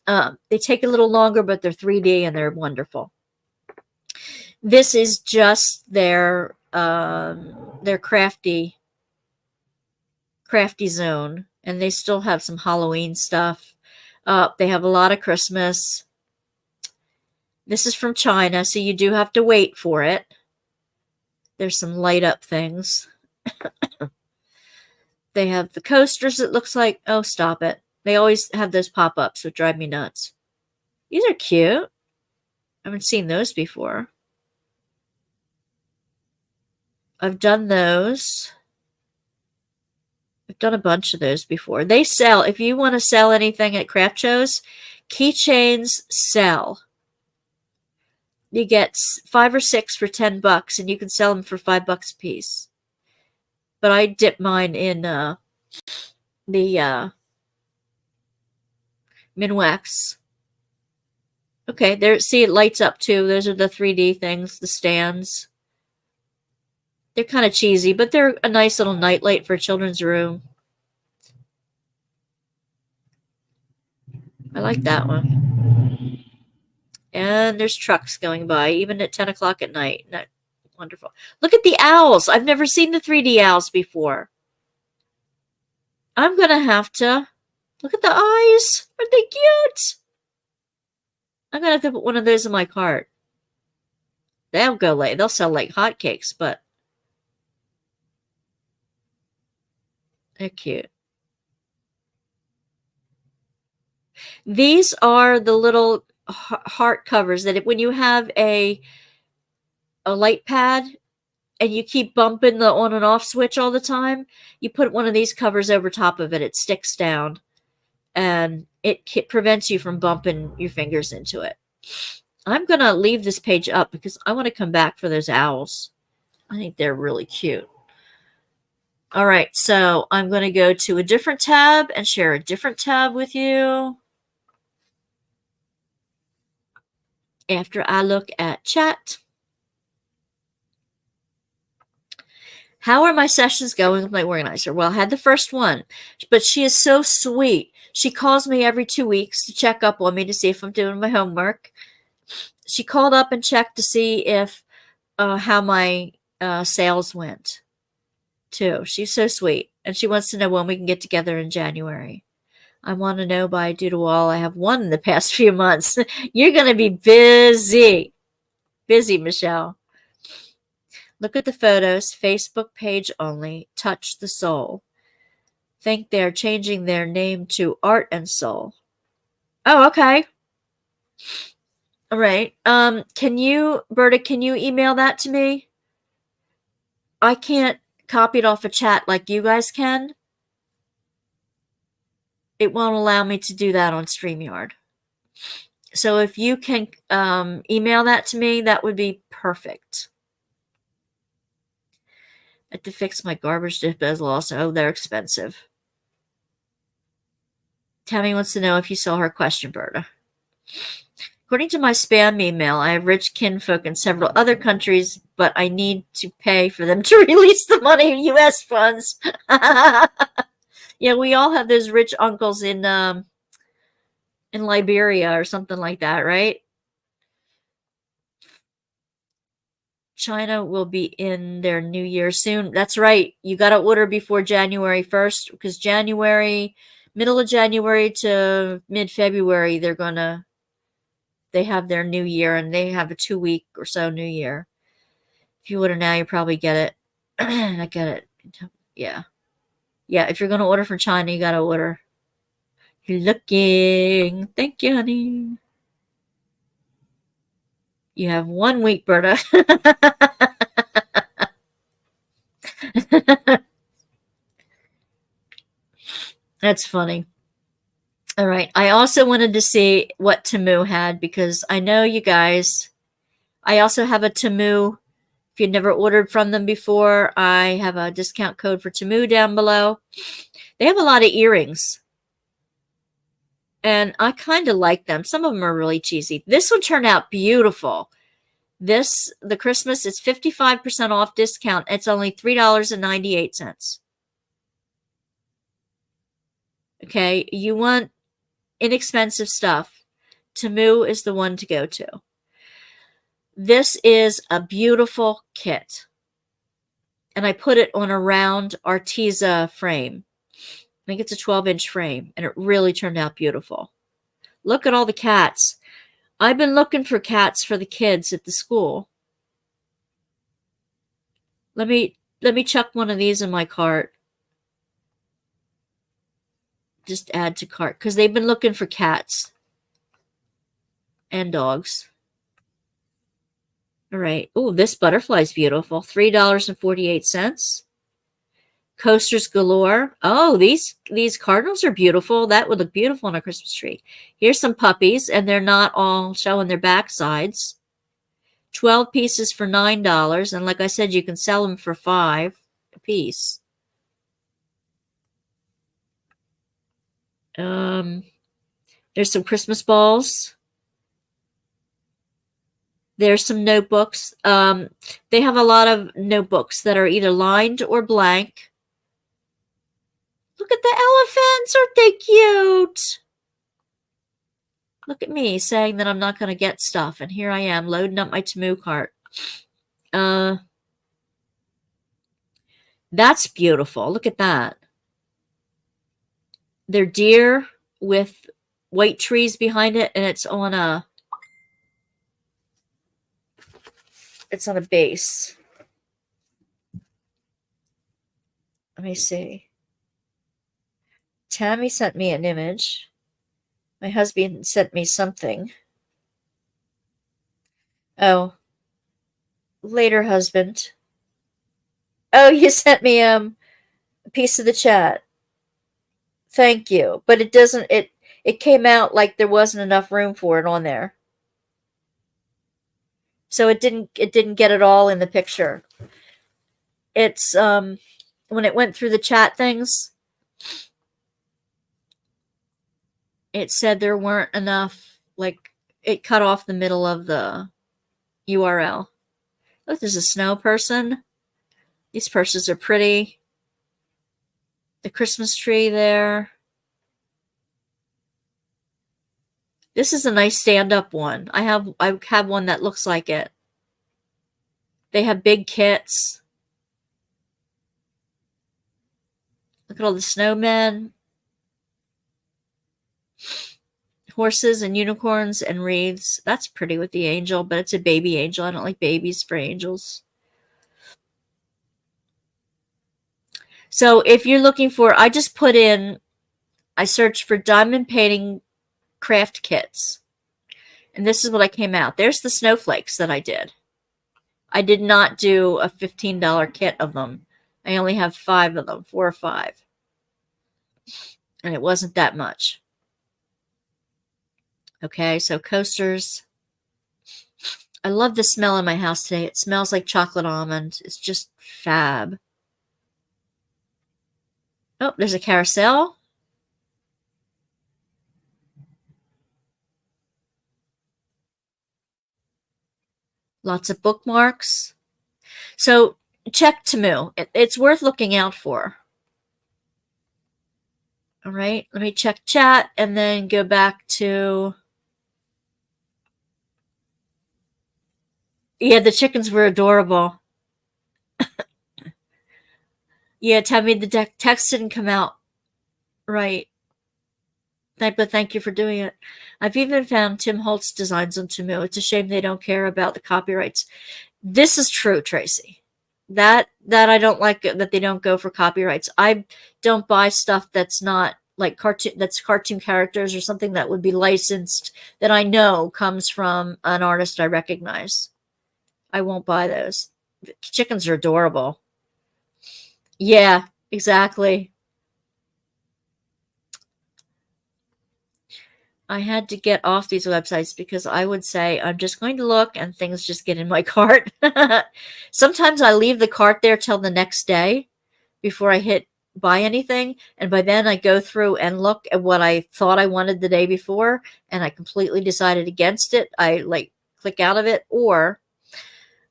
they take a little longer, but they're 3D and they're wonderful. This is just their crafty zone, and they still have some Halloween stuff. They have a lot of Christmas. This is from China, so you do have to wait for it. There's some light up things. They have the coasters. It looks like, oh, stop it. They always have those pop-ups that drive me nuts. These are cute. I haven't seen those before. I've done those. I've done a bunch of those before. They sell, if you want to sell anything at craft shows, keychains sell. You get 5 or 6 for $10, and you can sell them for $5 a piece. But I dip mine in the Minwax. Okay, there. See, it lights up too. Those are the 3D things, the stands. They're kind of cheesy, but they're a nice little nightlight for a children's room. I like that one. And there's trucks going by, even at 10 o'clock at night. Wonderful. Look at the owls. I've never seen the 3D owls before. I'm going to have to look at the eyes. Aren't they cute? I'm going to have to put one of those in my cart. They'll sell like hotcakes, but they're cute. These are the little heart covers that when you have a light pad and you keep bumping the on and off switch all the time, you put one of these covers over top of it. It sticks down, and it prevents you from bumping your fingers into it. I'm going to leave this page up because I want to come back for those owls. I think they're really cute. All right, so I'm going to go to a different tab and share a different tab with you after I look at chat. How are my sessions going with my organizer? Well, I had the first one, but she is so sweet. She calls me every 2 weeks to check up on me to see if I'm doing my homework. She called up and checked to see if how my sales went, too. She's so sweet, and she wants to know when we can get together in January. I want to know by due to all I have won in the past few months. You're going to be busy. Busy, Michelle. Look at the photos. Facebook page only. Touch the Soul. Think they're changing their name to Art and Soul. Oh, okay. All right. Berta, can you email that to me? I can't copy it off a chat like you guys can. It won't allow me to do that on StreamYard. So if you can email that to me, that would be perfect. I have to fix my garbage disposal also. Oh, they're expensive. Tammy wants to know if you saw her question, Berta. According to my spam email, I have rich kinfolk in several other countries, but I need to pay for them to release the money in U.S. funds. Yeah, we all have those rich uncles in Liberia or something like that, right? China will be in their new year soon. That's right. You got to order before January 1st because middle of January to mid-February, they have their new year and they have a 2-week or so new year. If you order now, you probably get it. I get it. Yeah. Yeah, if you're going to order from China, you got to order. You're looking. Thank you, honey. You have 1 week, Berta. That's funny. All right. I also wanted to see what Temu had because I know you guys. I also have a Temu. If you've never ordered from them before, I have a discount code for Temu down below. They have a lot of earrings. And I kind of like them. Some of them are really cheesy. This one turned out beautiful. The Christmas is 55% off discount. It's only $3.98. Okay, you want inexpensive stuff. Temu is the one to go to. This is a beautiful kit. And I put it on a round Arteza frame. I think it's a 12-inch frame. And it really turned out beautiful. Look at all the cats. I've been looking for cats for the kids at the school. Let me chuck one of these in my cart. Just add to cart. Because they've been looking for cats. And dogs. All right. Oh, this butterfly's beautiful. $3.48. Coasters galore. Oh, these cardinals are beautiful. That would look beautiful on a Christmas tree. Here's some puppies, and they're not all showing their backsides. 12 pieces for $9, and like I said, you can sell them for $5 a piece. There's some Christmas balls. There's some notebooks. They have a lot of notebooks that are either lined or blank. Look at the elephants. Aren't they cute? Look at me saying that I'm not going to get stuff. And here I am loading up my Temu cart. That's beautiful. Look at that. They're deer with white trees behind it. And it's on a base. Let me see. Tammy sent me an image. My husband sent me something. Oh. Later, husband. Oh, you sent me a piece of the chat. Thank you. But it doesn't it came out like there wasn't enough room for it on there. So it didn't get it all in the picture. It's when it went through the chat things, it said there weren't enough, like it cut off the middle of the URL. Look, there's a snow person. These purses are pretty. The Christmas tree there. This is a nice stand-up one. I have one that looks like it. They have big kits. Look at all the snowmen. Horses and unicorns and wreaths. That's pretty with the angel, but it's a baby angel. I don't like babies for angels. So if you're looking for, I searched for diamond painting craft kits. And this is what I came out. There's the snowflakes that I did. I did not do a $15 kit of them. I only have 5 of them, 4 or 5. And it wasn't that much. Okay, so coasters. I love the smell in my house today. It smells like chocolate almond. It's just fab. Oh, there's a carousel. Lots of bookmarks. So check Temu. It's worth looking out for. All right, let me check chat and then go back to. Yeah, the chickens were adorable. Yeah, tell me the text didn't come out right. But thank you for doing it. I've even found Tim Holtz designs on Temu. It's a shame they don't care about the copyrights. This is true, Tracy. That I don't like that they don't go for copyrights. I don't buy stuff that's not like cartoon characters or something that would be licensed that I know comes from an artist I recognize. I won't buy those. Chickens are adorable. Yeah, exactly. I had to get off these websites because I would say I'm just going to look and things just get in my cart. Sometimes I leave the cart there till the next day before I hit buy anything, and by then I go through and look at what I thought I wanted the day before and I completely decided against it. I like click out of it. Or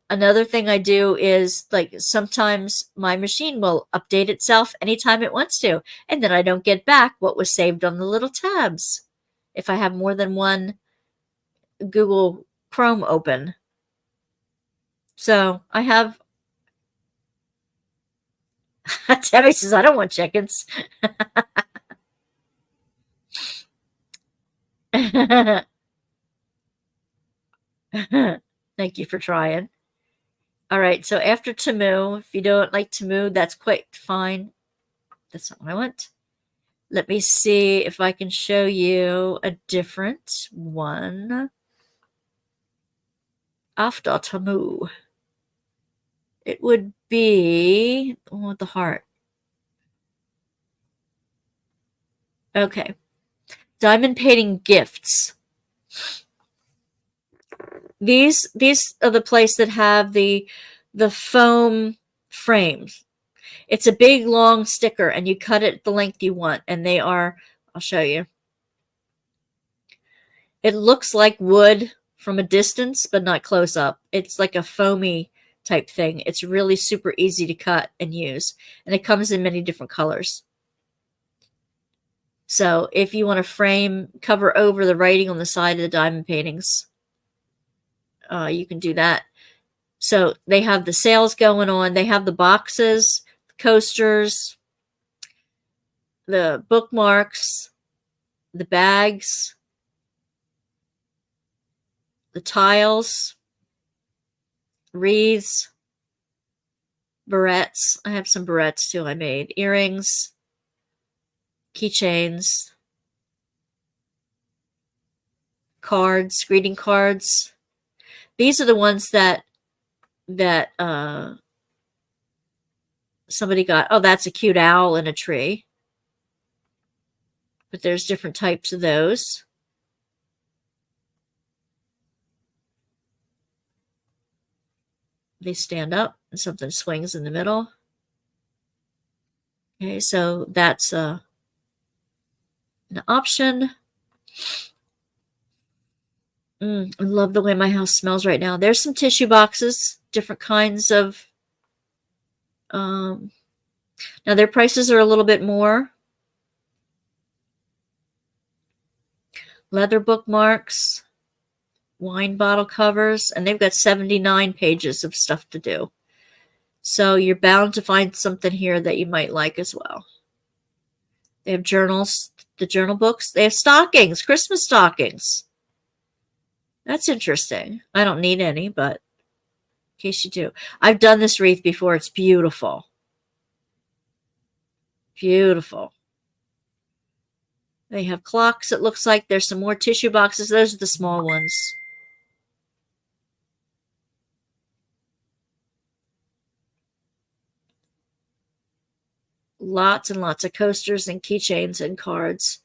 another thing I do is like sometimes my machine will update itself anytime it wants to, and then I don't get back what was saved on the little tabs if I have more than one Google Chrome open. So I have. Tammy says, I don't want chickens. Thank you for trying. All right, so after Temu, if you don't like Temu, that's quite fine. That's not what I want. Let me see if I can show you a different one. After Temu. It would be the one with the heart. Okay. Diamond painting gifts. These are the place that have the foam frames. It's a big long sticker and you cut it the length you want, and they are, I'll show you. It looks like wood from a distance, but not close up. It's like a foamy type thing. It's really super easy to cut and use, and it comes in many different colors. So if you want to frame, cover over the writing on the side of the diamond paintings, you can do that. So they have the sales going on. They have the boxes, coasters, the bookmarks, the bags, the tiles, wreaths, barrettes. I have some barrettes too I made. Earrings, keychains, cards, greeting cards. These are the ones that somebody got. Oh, that's a cute owl in a tree. But there's different types of those. They stand up and something swings in the middle. Okay, so that's an option. I love the way my house smells right now. There's some tissue boxes, different kinds of. Now their prices are a little bit more. Leather bookmarks, wine bottle covers, and they've got 79 pages of stuff to do. So you're bound to find something here that you might like as well. They have journals, the journal books. They have stockings, Christmas stockings. That's interesting. I don't need any, but in case you do. I've done this wreath before. It's beautiful. Beautiful. They have clocks, it looks like. There's some more tissue boxes. Those are the small ones. Lots and lots of coasters and keychains and cards.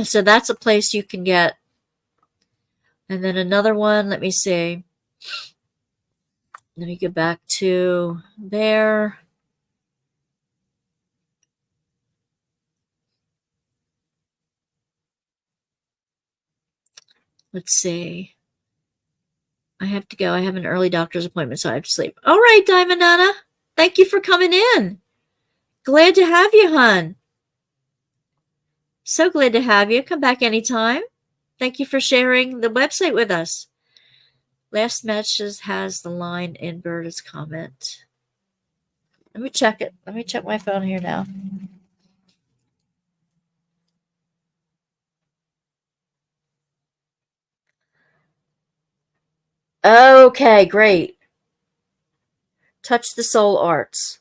So that's a place you can get. And then another one, let me see. Let me go back to there. Let's see. I have to go. I have an early doctor's appointment, so I have to sleep. All right, Diamond Nana. Thank you for coming in. Glad to have you, hon. So glad to have you. Come back anytime. Thank you for sharing the website with us. Last message has the line in Berta's comment. Let me check it. Let me check my phone here now. Okay, great. Touch the Soul Arts.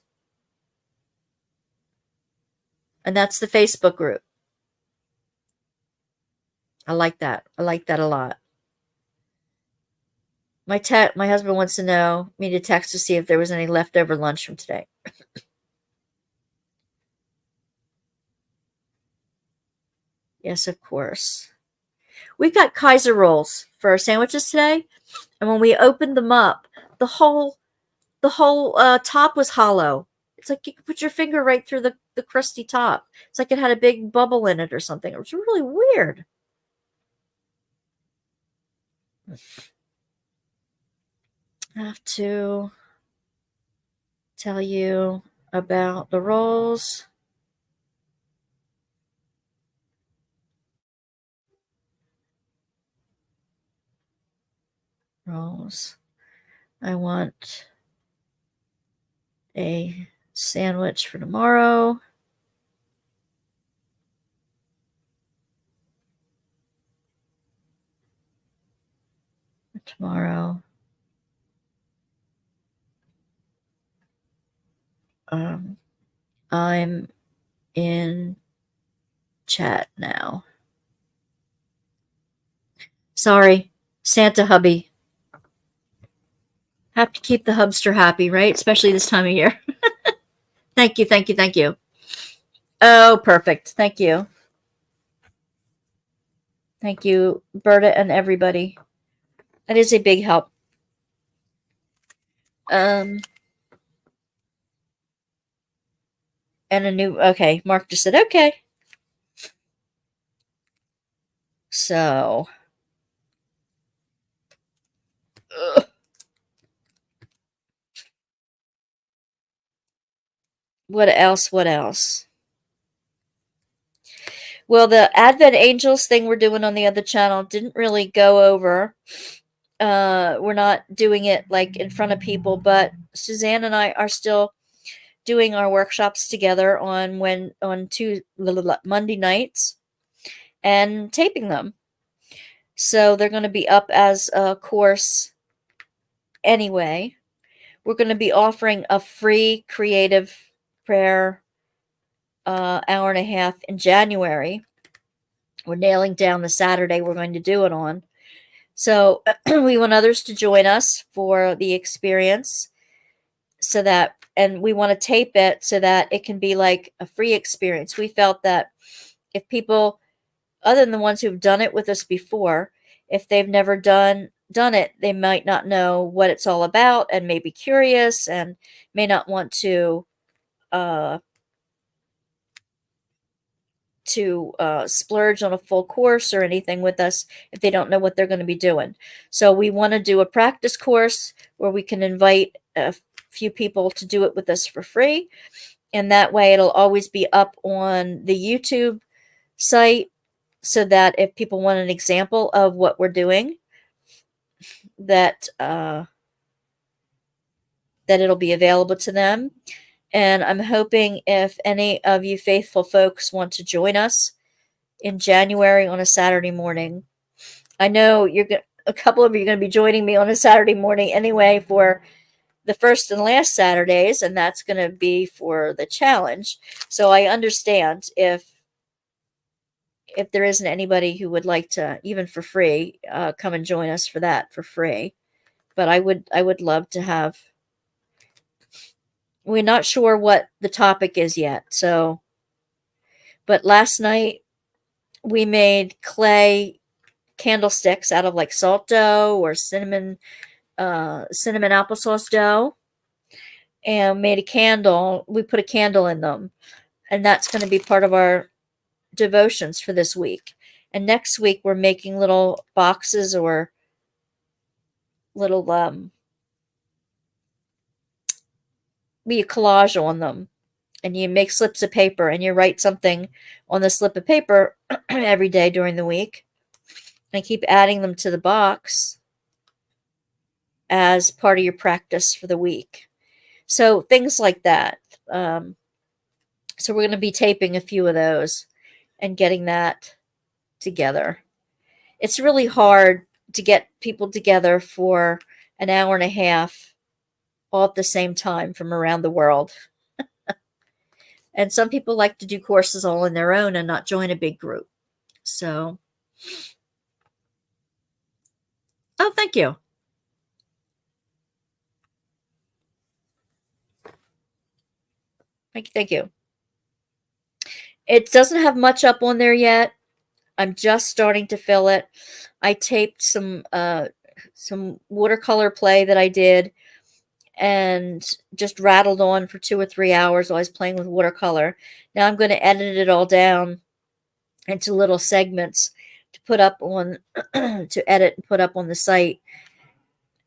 And that's the Facebook group. I like that. I like that a lot. My husband wants to know me to text to see if there was any leftover lunch from today. Yes, of course. We got Kaiser rolls for our sandwiches today, and when we opened them up, the whole top was hollow. It's like you could put your finger right through the crusty top. It's like it had a big bubble in it or something. It was really weird. I have to tell you about the rolls. Rolls. I want a sandwich for tomorrow. I'm in chat now. Sorry, Santa hubby. Have to keep the hubster happy, right? Especially this time of year. Thank you, thank you, thank you. Oh, perfect. Thank you. Thank you, Berta and everybody. That is a big help. And a new, okay, Mark just said, okay. So, what else? What else? Well, the Advent Angels thing we're doing on the other channel didn't really go over. We're not doing it like in front of people, but Suzanne and I are still doing our workshops together on Monday nights and taping them. So they're going to be up as a course anyway. We're going to be offering a free creative prayer hour and a half in January. We're nailing down the Saturday we're going to do it on. So we want others to join us for the experience and we want to tape it so that it can be like a free experience. We felt that if people, other than the ones who've done it with us before, if they've never done it, they might not know what it's all about and may be curious and may not want to splurge on a full course or anything with us if they don't know what they're going to be doing. So we want to do a practice course where we can invite a few people to do it with us for free. And that way it'll always be up on the YouTube site so that if people want an example of what we're doing, that it'll be available to them. And I'm hoping if any of you faithful folks want to join us in January on a Saturday morning. I know a couple of you are going to be joining me on a Saturday morning anyway for the first and last Saturdays, and that's going to be for the challenge. So I understand if there isn't anybody who would like to, even for free, come and join us for that for free. But I would love to have. We're not sure what the topic is yet. So, but last night we made clay candlesticks out of like salt dough or cinnamon applesauce dough, and made a candle. We put a candle in them, and that's going to be part of our devotions for this week. And next week we're making little boxes or little be a collage on them. And you make slips of paper and you write something on the slip of paper every day during the week and keep adding them to the box as part of your practice for the week. So things like that. So we're going to be taping a few of those and getting that together. It's really hard to get people together for an hour and a half all at the same time from around the world. And some people like to do courses all on their own and not join a big group. So, oh, thank you. Thank you. It doesn't have much up on there yet. I'm just starting to fill it. I taped some watercolor play that I did and just rattled on for 2 or 3 hours while I was playing with watercolor. Now I'm going to edit it all down into little segments to put up on to edit and put up on the site,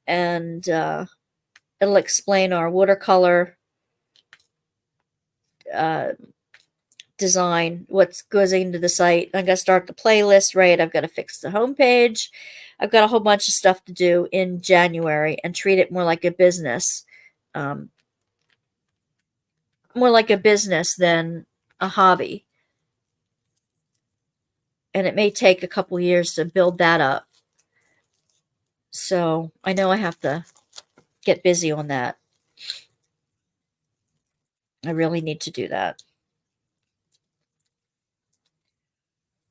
and it'll explain our watercolor design, what goes into the site. I got to start the playlist right. I've got to fix the homepage. I've got a whole bunch of stuff to do in January and treat it more like a business, more like a business than a hobby. And it may take a couple years to build that up. So I know I have to get busy on that. I really need to do that.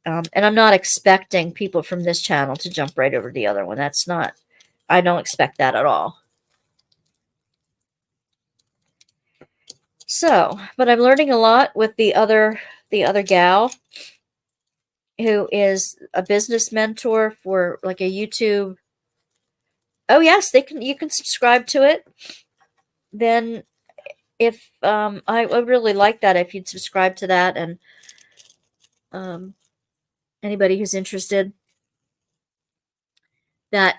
And I'm not expecting people from this channel to jump right over to the other one. That's not, I don't expect that at all. So, but I'm learning a lot with the other gal who is a business mentor for like a YouTube. Oh yes, you can subscribe to it. Then if I would really like that if you'd subscribe to that, and anybody who's interested, that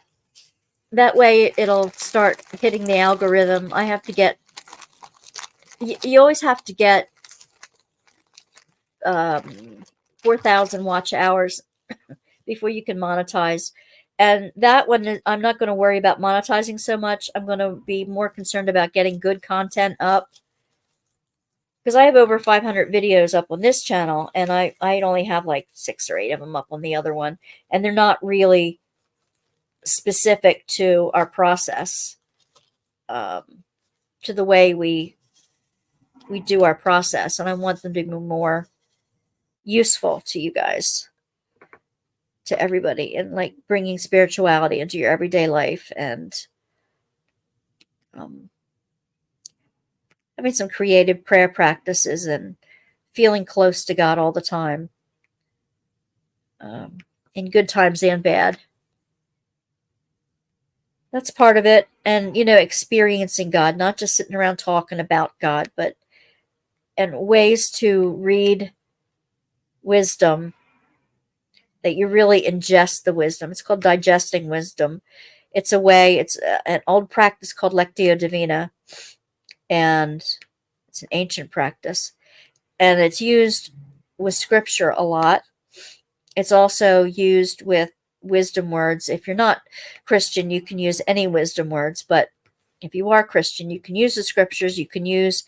way it'll start hitting the algorithm. I have to get, you always have to get 4,000 watch hours before you can monetize. And that one, I'm not going to worry about monetizing so much. I'm going to be more concerned about getting good content up. Because I have over 500 videos up on this channel, and I only have like 6 or 8 of them up on the other one. And they're not really specific to our process, to the way we do our process. And I want them to be more useful to you guys, to everybody, and like bringing spirituality into your everyday life, and having some creative prayer practices and feeling close to God all the time, in good times and bad. That's part of it. And, experiencing God, not just sitting around talking about God, and ways to read wisdom, that you really ingest the wisdom. It's called digesting wisdom. It's an old practice called Lectio Divina, and it's an ancient practice, and it's used with scripture a lot. It's also used with wisdom words. If you're not Christian, you can use any wisdom words, but if you are Christian, you can use the scriptures. You can use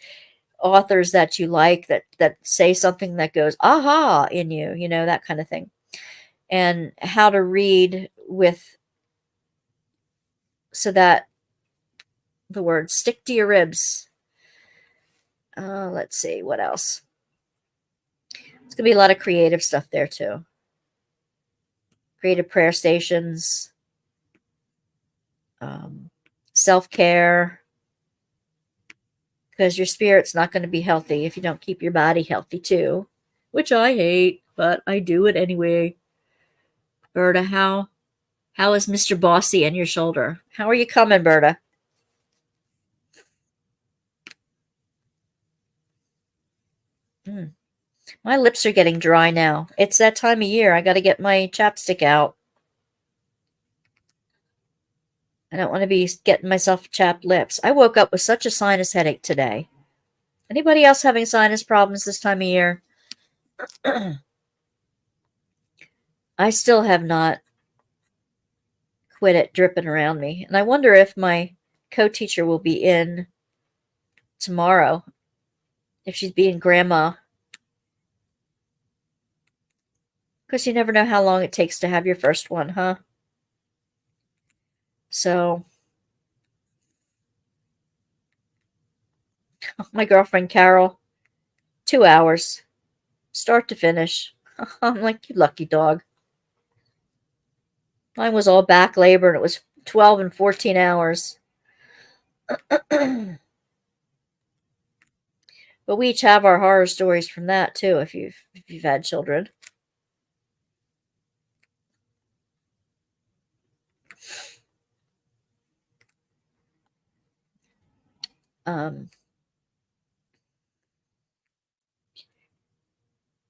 authors that you like, that say something that goes aha in you, that kind of thing. And how to read so that the words stick to your ribs. Let's see, what else? It's going to be a lot of creative stuff there too. Creative prayer stations, self-care, because your spirit's not going to be healthy if you don't keep your body healthy too, which I hate, but I do it anyway. Berta, how is Mr. Bossy and your shoulder? How are you coming, Berta? My lips are getting dry now. It's that time of year. I got to get my chapstick out. I don't want to be getting myself chapped lips. I woke up with such a sinus headache today. Anybody else having sinus problems this time of year? I still have not quit it dripping around me. And I wonder if my co-teacher will be in tomorrow, if she's being grandma. Because you never know how long it takes to have your first one, huh? So, my girlfriend Carol, 2 hours, start to finish. I'm like, you lucky dog. Mine was all back labor and it was 12 and 14 hours. But we each have our horror stories from that too, if you've had children.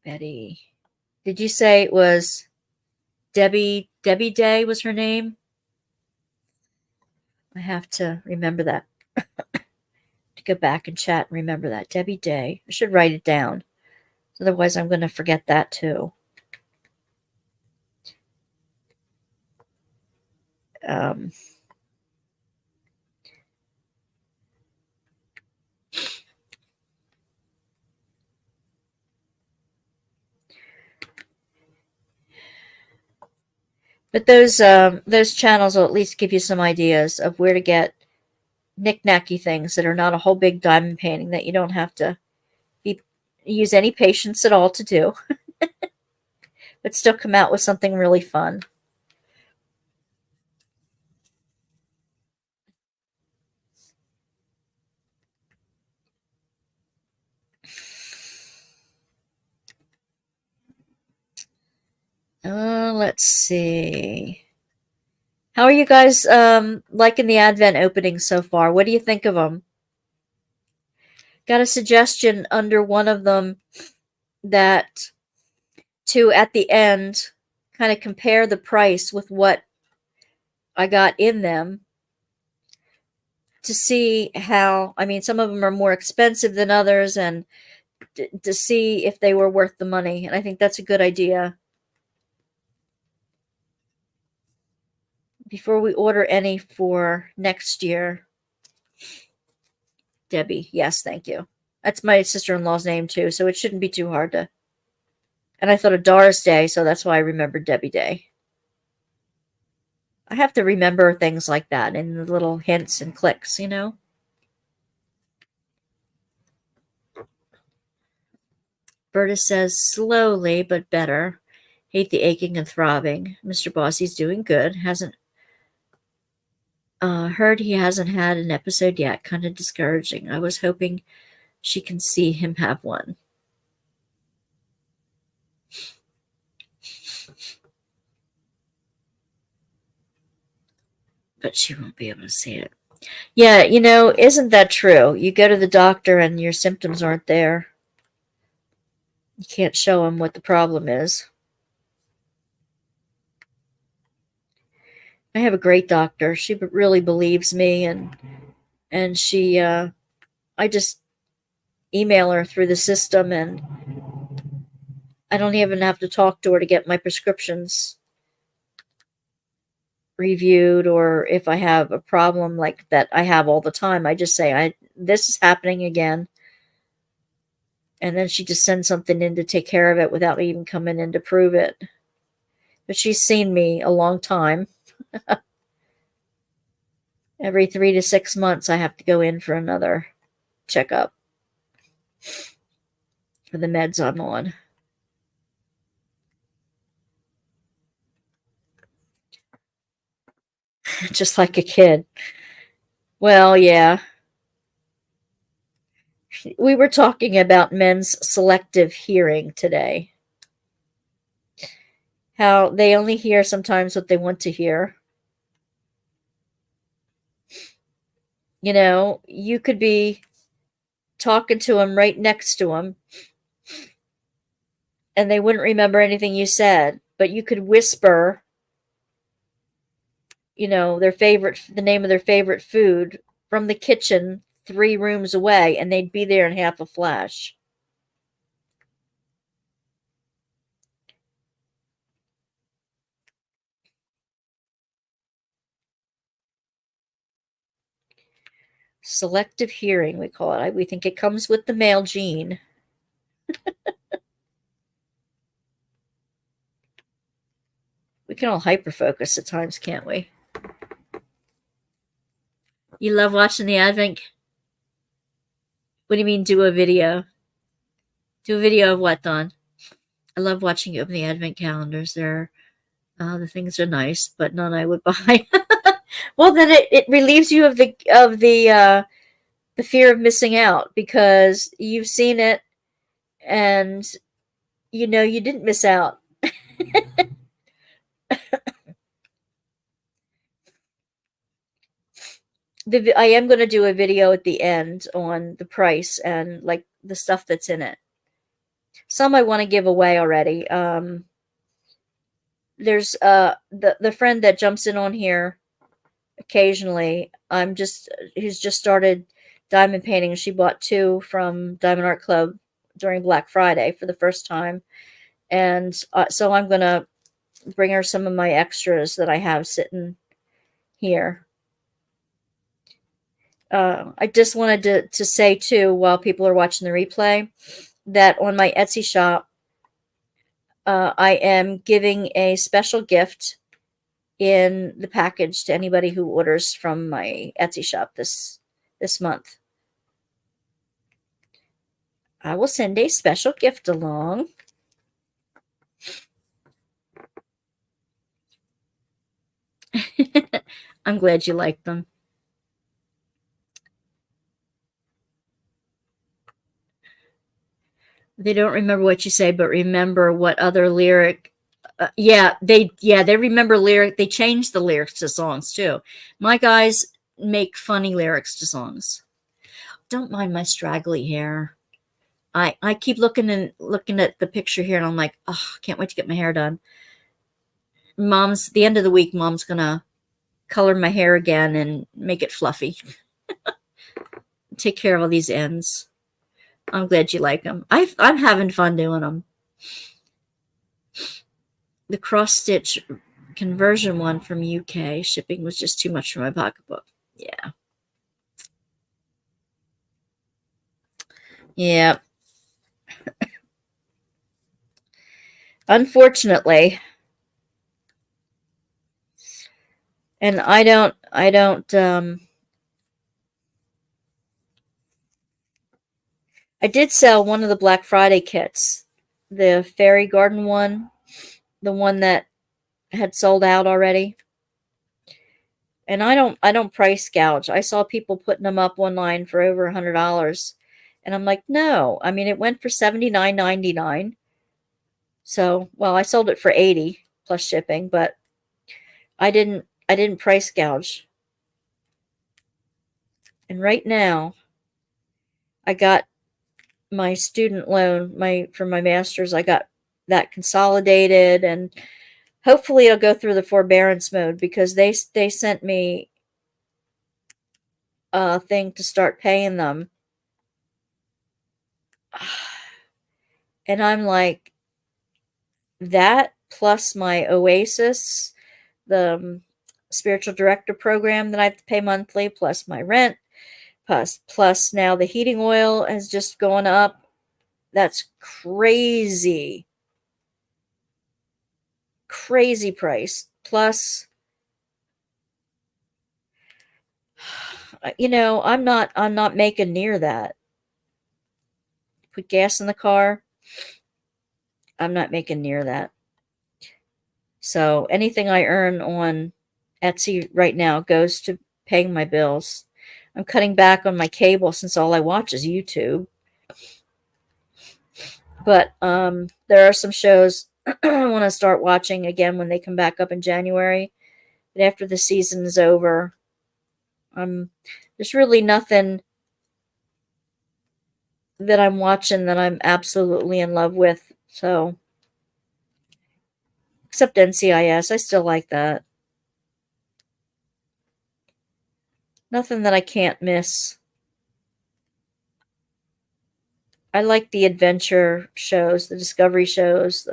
Betty. Did you say it was Debbie? Debbie Day was her name? I have to remember that. To go back and chat and remember that. Debbie Day. I should write it down. Otherwise, I'm going to forget that too. But those channels will at least give you some ideas of where to get knick-knacky things that are not a whole big diamond painting that you don't have to use any patience at all to do, but still come out with something really fun. Let's see. How are you guys liking the Advent openings so far? What do you think of them? Got a suggestion under one of them that to, at the end, kind of compare the price with what I got in them to see how, I mean, some of them are more expensive than others, and to see if they were worth the money. And I think that's a good idea. Before we order any for next year. Debbie, yes, thank you. That's my sister-in-law's name too, so it shouldn't be too hard to. And I thought of Doris Day, so that's why I remembered Debbie Day. I have to remember things like that in the little hints and clicks, you know? Berta says, slowly but better. Hate the aching and throbbing. Mr. Bossy's doing good. Hasn't heard he hasn't had an episode yet. Kind of discouraging. I was hoping she can see him have one. But she won't be able to see it. Yeah, you know, isn't that true? You go to the doctor and your symptoms aren't there. You can't show them what the problem is. I have a great doctor. She really believes me, and she, I just email her through the system, and I don't even have to talk to her to get my prescriptions reviewed, or if I have a problem like that I have all the time, I just say, this is happening again. And then she just sends something in to take care of it without me even coming in to prove it. But she's seen me a long time. Every 3 to 6 months, I have to go in for another checkup for the meds I'm on. Just like a kid. Well, yeah. We were talking about men's selective hearing today. How they only hear sometimes what they want to hear. You know, you could be talking to them right next to them, and they wouldn't remember anything you said, but you could whisper, the name of their favorite food from the kitchen 3 rooms away, and they'd be there in half a flash. Selective hearing, we call it. We think it comes with the male gene. We can all hyperfocus at times, can't we? You love watching the Advent. What do you mean, do a video? Do a video of what, Don? I love watching you open the Advent calendars. The things are nice, but none I would buy. Well, then it relieves you of the fear of missing out, because you've seen it and you didn't miss out. I am going to do a video at the end on the price and like the stuff that's in it. Some I want to give away already. There's the friend that jumps in on here occasionally. Who's just started diamond painting. She bought 2 from Diamond Art Club during Black Friday for the first time, and so I'm gonna bring her some of my extras that I have sitting here. I just wanted to say too, while people are watching the replay, that on my Etsy shop, I am giving a special gift in the package to anybody who orders from my Etsy shop this month. I will send a special gift along. I'm glad you like them. They don't remember what you say, but remember what other lyric. They remember lyric. They change the lyrics to songs too. My guys make funny lyrics to songs. Don't mind my straggly hair. I keep looking at the picture here, and I'm like, oh, can't wait to get my hair done. The end of the week, Mom's gonna color my hair again and make it fluffy. Take care of all these ends. I'm glad you like them. I'm having fun doing them. The cross stitch conversion one from UK shipping was just too much for my pocketbook. Yeah. Yeah. Unfortunately. And I don't I did sell one of the Black Friday kits, the fairy garden one, the one that had sold out already. And I don't price gouge. I saw people putting them up online for over $100, and I'm like, no. I mean, it went for $79.99. So, well, I sold it for $80 plus shipping, but I didn't price gouge. And right now, I got my student loan, for my master's. I got that consolidated, and hopefully I'll go through the forbearance mode, because they sent me a thing to start paying them. And I'm like, that plus my Oasis, the spiritual director program that I have to pay monthly, plus my rent, plus now the heating oil has just gone up. That's crazy. Crazy price. Plus, I'm not making near that. Put gas in the car, I'm not making near that. So anything I earn on Etsy right now goes to paying my bills. I'm cutting back on my cable, since all I watch is YouTube. But there are some shows I want to start watching again when they come back up in January. But after the season is over, there's really nothing that I'm watching that I'm absolutely in love with So, except NCIS, I still like that. Nothing that I can't miss. I like the adventure shows, the discovery shows,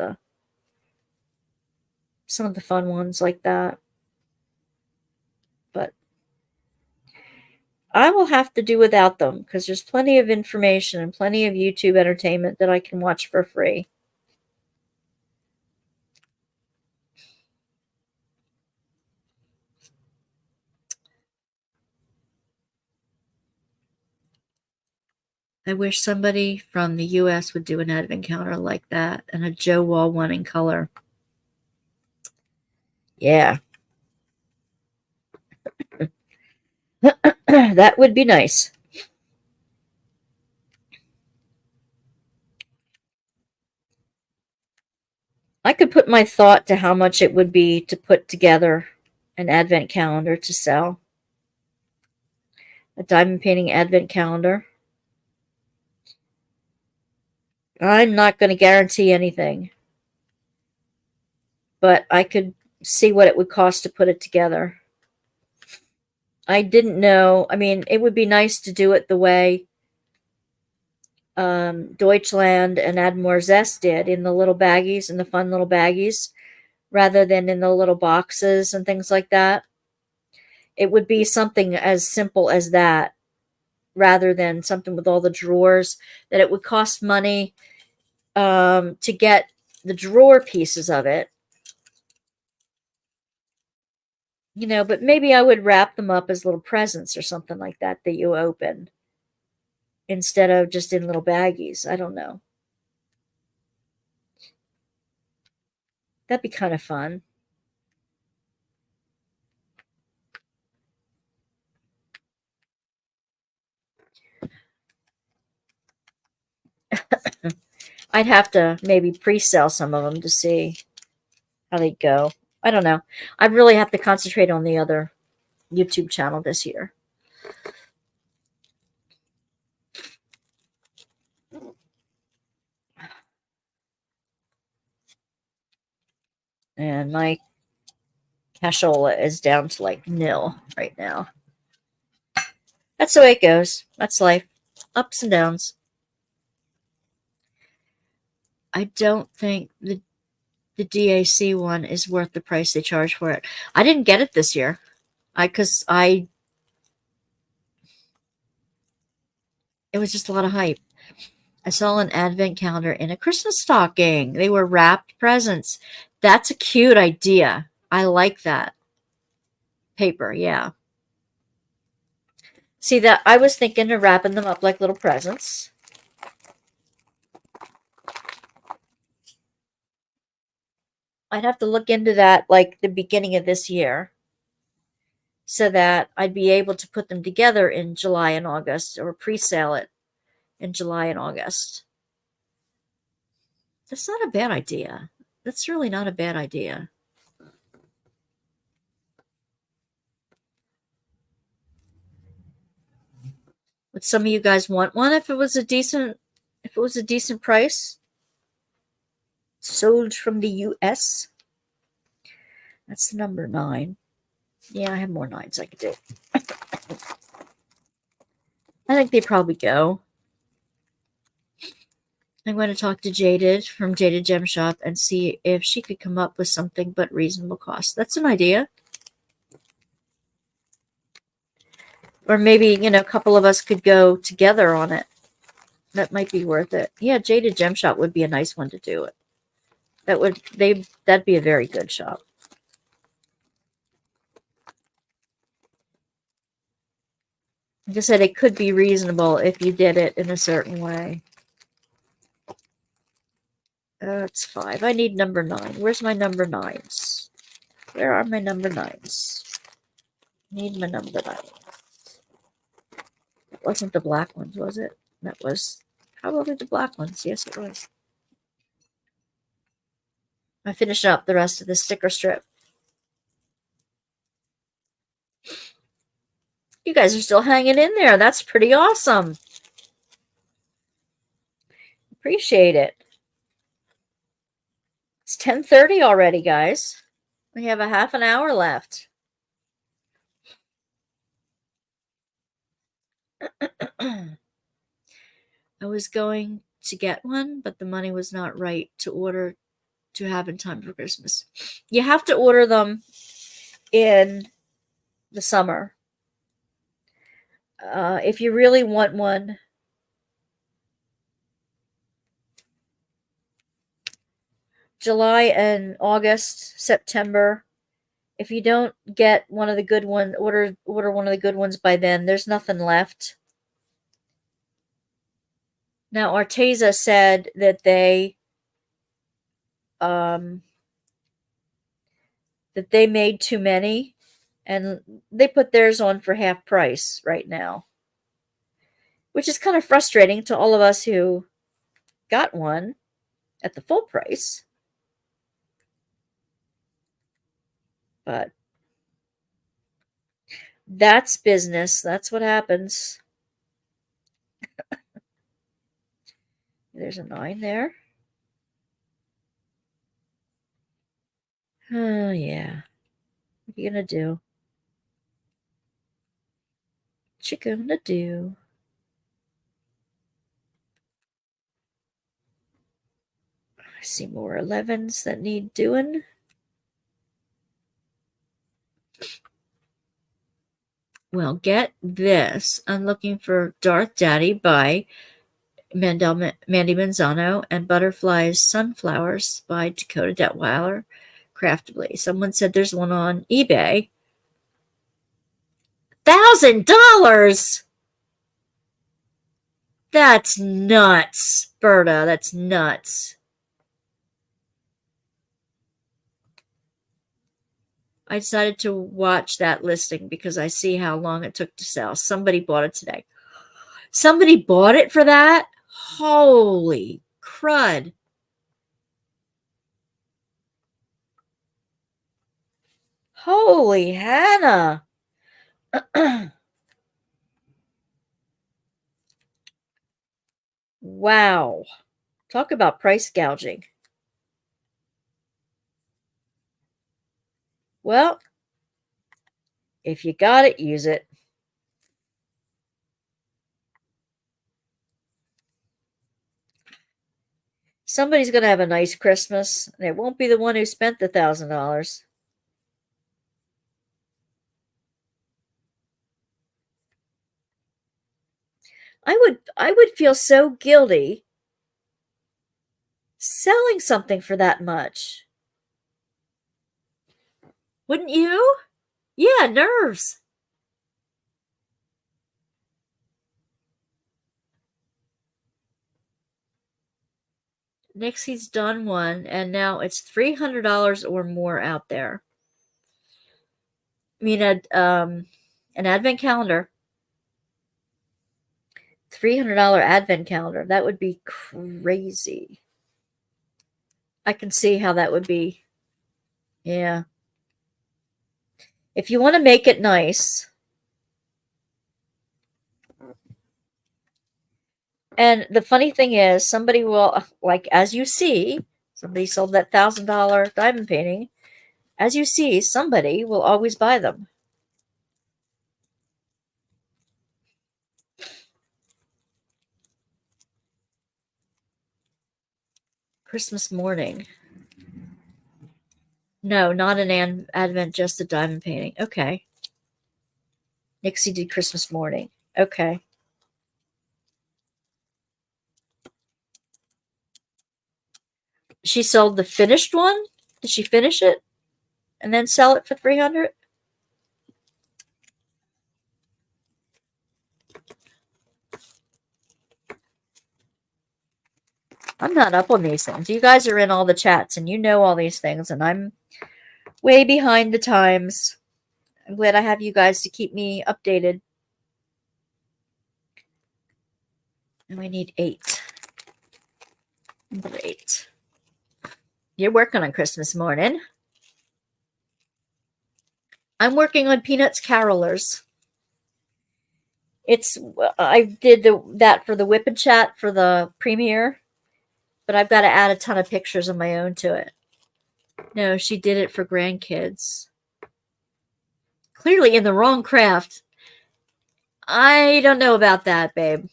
some of the fun ones like that. But I will have to do without them because there's plenty of information and plenty of YouTube entertainment that I can watch for free. I wish somebody from the US would do an advent calendar like that and a Joe Wall one in color. Yeah. That would be nice. I could put my thought to how much it would be to put together an advent calendar to sell. A diamond painting advent calendar. I'm not going to guarantee anything, but I could see what it would cost to put it together. I didn't know. I mean, it would be nice to do it the way Deutschland and Add More Zest did in the little baggies, in the fun little baggies, rather than in the little boxes and things like that. It would be something as simple as that rather than something with all the drawers, that it would cost money to get the drawer pieces of it. But maybe I would wrap them up as little presents or something like that you open instead of just in little baggies. I don't know. That'd be kind of fun. I'd have to maybe pre-sell some of them to see how they go. I don't know. I'd really have to concentrate on the other YouTube channel this year. And my cashola is down to like nil right now. That's the way it goes. That's life. Ups and downs. I don't think the DAC one is worth the price they charge for it. I didn't get it this year. It was just a lot of hype. I saw an advent calendar in a Christmas stocking. They were wrapped presents. That's a cute idea. I like that. Paper, yeah. See, that I was thinking of wrapping them up like little presents. I'd have to look into that like the beginning of this year so that I'd be able to put them together in July and August or pre-sale it in July and August. That's not a bad idea. That's really not a bad idea. Would some of you guys want one if it was a decent price? Sold from the US. That's the number 9. Yeah, I have more 9s I could do. I think they probably go. I'm going to talk to Jaded from Jaded Gem Shop and see if she could come up with something but reasonable cost. That's an idea. Or maybe, a couple of us could go together on it. That might be worth it. Yeah, Jaded Gem Shop would be a nice one to do it. That'd be a very good shop. Like I said, it could be reasonable if you did it in a certain way. It's 5. I need number 9. Where's my number 9s? Where are my number 9s? Need my number 9s. It wasn't the black ones, was it? That was probably the black ones. Yes, it was. I finished up the rest of the sticker strip. You guys are still hanging in there. That's pretty awesome. Appreciate it. 10:30 already, guys. We have a half an hour left. I was going to get one, but the money was not right to order to have in time for Christmas. You have to order them in the summer. If you really want one, July and August, September. If you don't get one of the good ones, order one of the good ones by then. There's nothing left. Now, Arteza said that they made too many, and they put theirs on for half price right now, which is kind of frustrating to all of us who got one at the full price. But that's business. That's what happens. There's a 9 there. Oh, yeah. What are you going to do? What you going to do? I see more 11s that need doing. Well, get this. I'm looking for Darth Daddy by Mandy Manzano and Butterflies Sunflowers by Dakota Detweiler Craftably. Someone said there's one on eBay. $1,000! That's nuts, Berta. That's nuts. I decided to watch that listing because I see how long it took to sell. Somebody bought it today. Somebody bought it for that? Holy crud. Holy Hannah. Wow. Talk about price gouging. Well, if you got it, use it. Somebody's going to have a nice Christmas, and it won't be the one who spent the $1,000. I would feel so guilty selling something for that much. Wouldn't you? Yeah, nerves. Nixie's done one, and now it's $300 or more out there. I mean, an advent calendar. $300 advent calendar. That would be crazy. I can see how that would be. Yeah. If you want to make it nice. And the funny thing is, somebody will, like, as you see, somebody sold that $1,000 diamond painting. As you see, somebody will always buy them. Christmas morning. No, not an advent, just a diamond painting. Okay. Nixie did Christmas morning. Okay. She sold the finished one? Did she finish it and then sell it for $300? I'm not up on these things. You guys are in all the chats and you know all these things, and I'm way behind the times. I'm glad I have you guys to keep me updated. And we need 8. Number 8. You're working on Christmas morning. I'm working on Peanuts Carolers. I did that for the Whip and Chat for the premiere, but I've got to add a ton of pictures of my own to it. No, she did it for grandkids. Clearly in the wrong craft. I don't know about that, babe.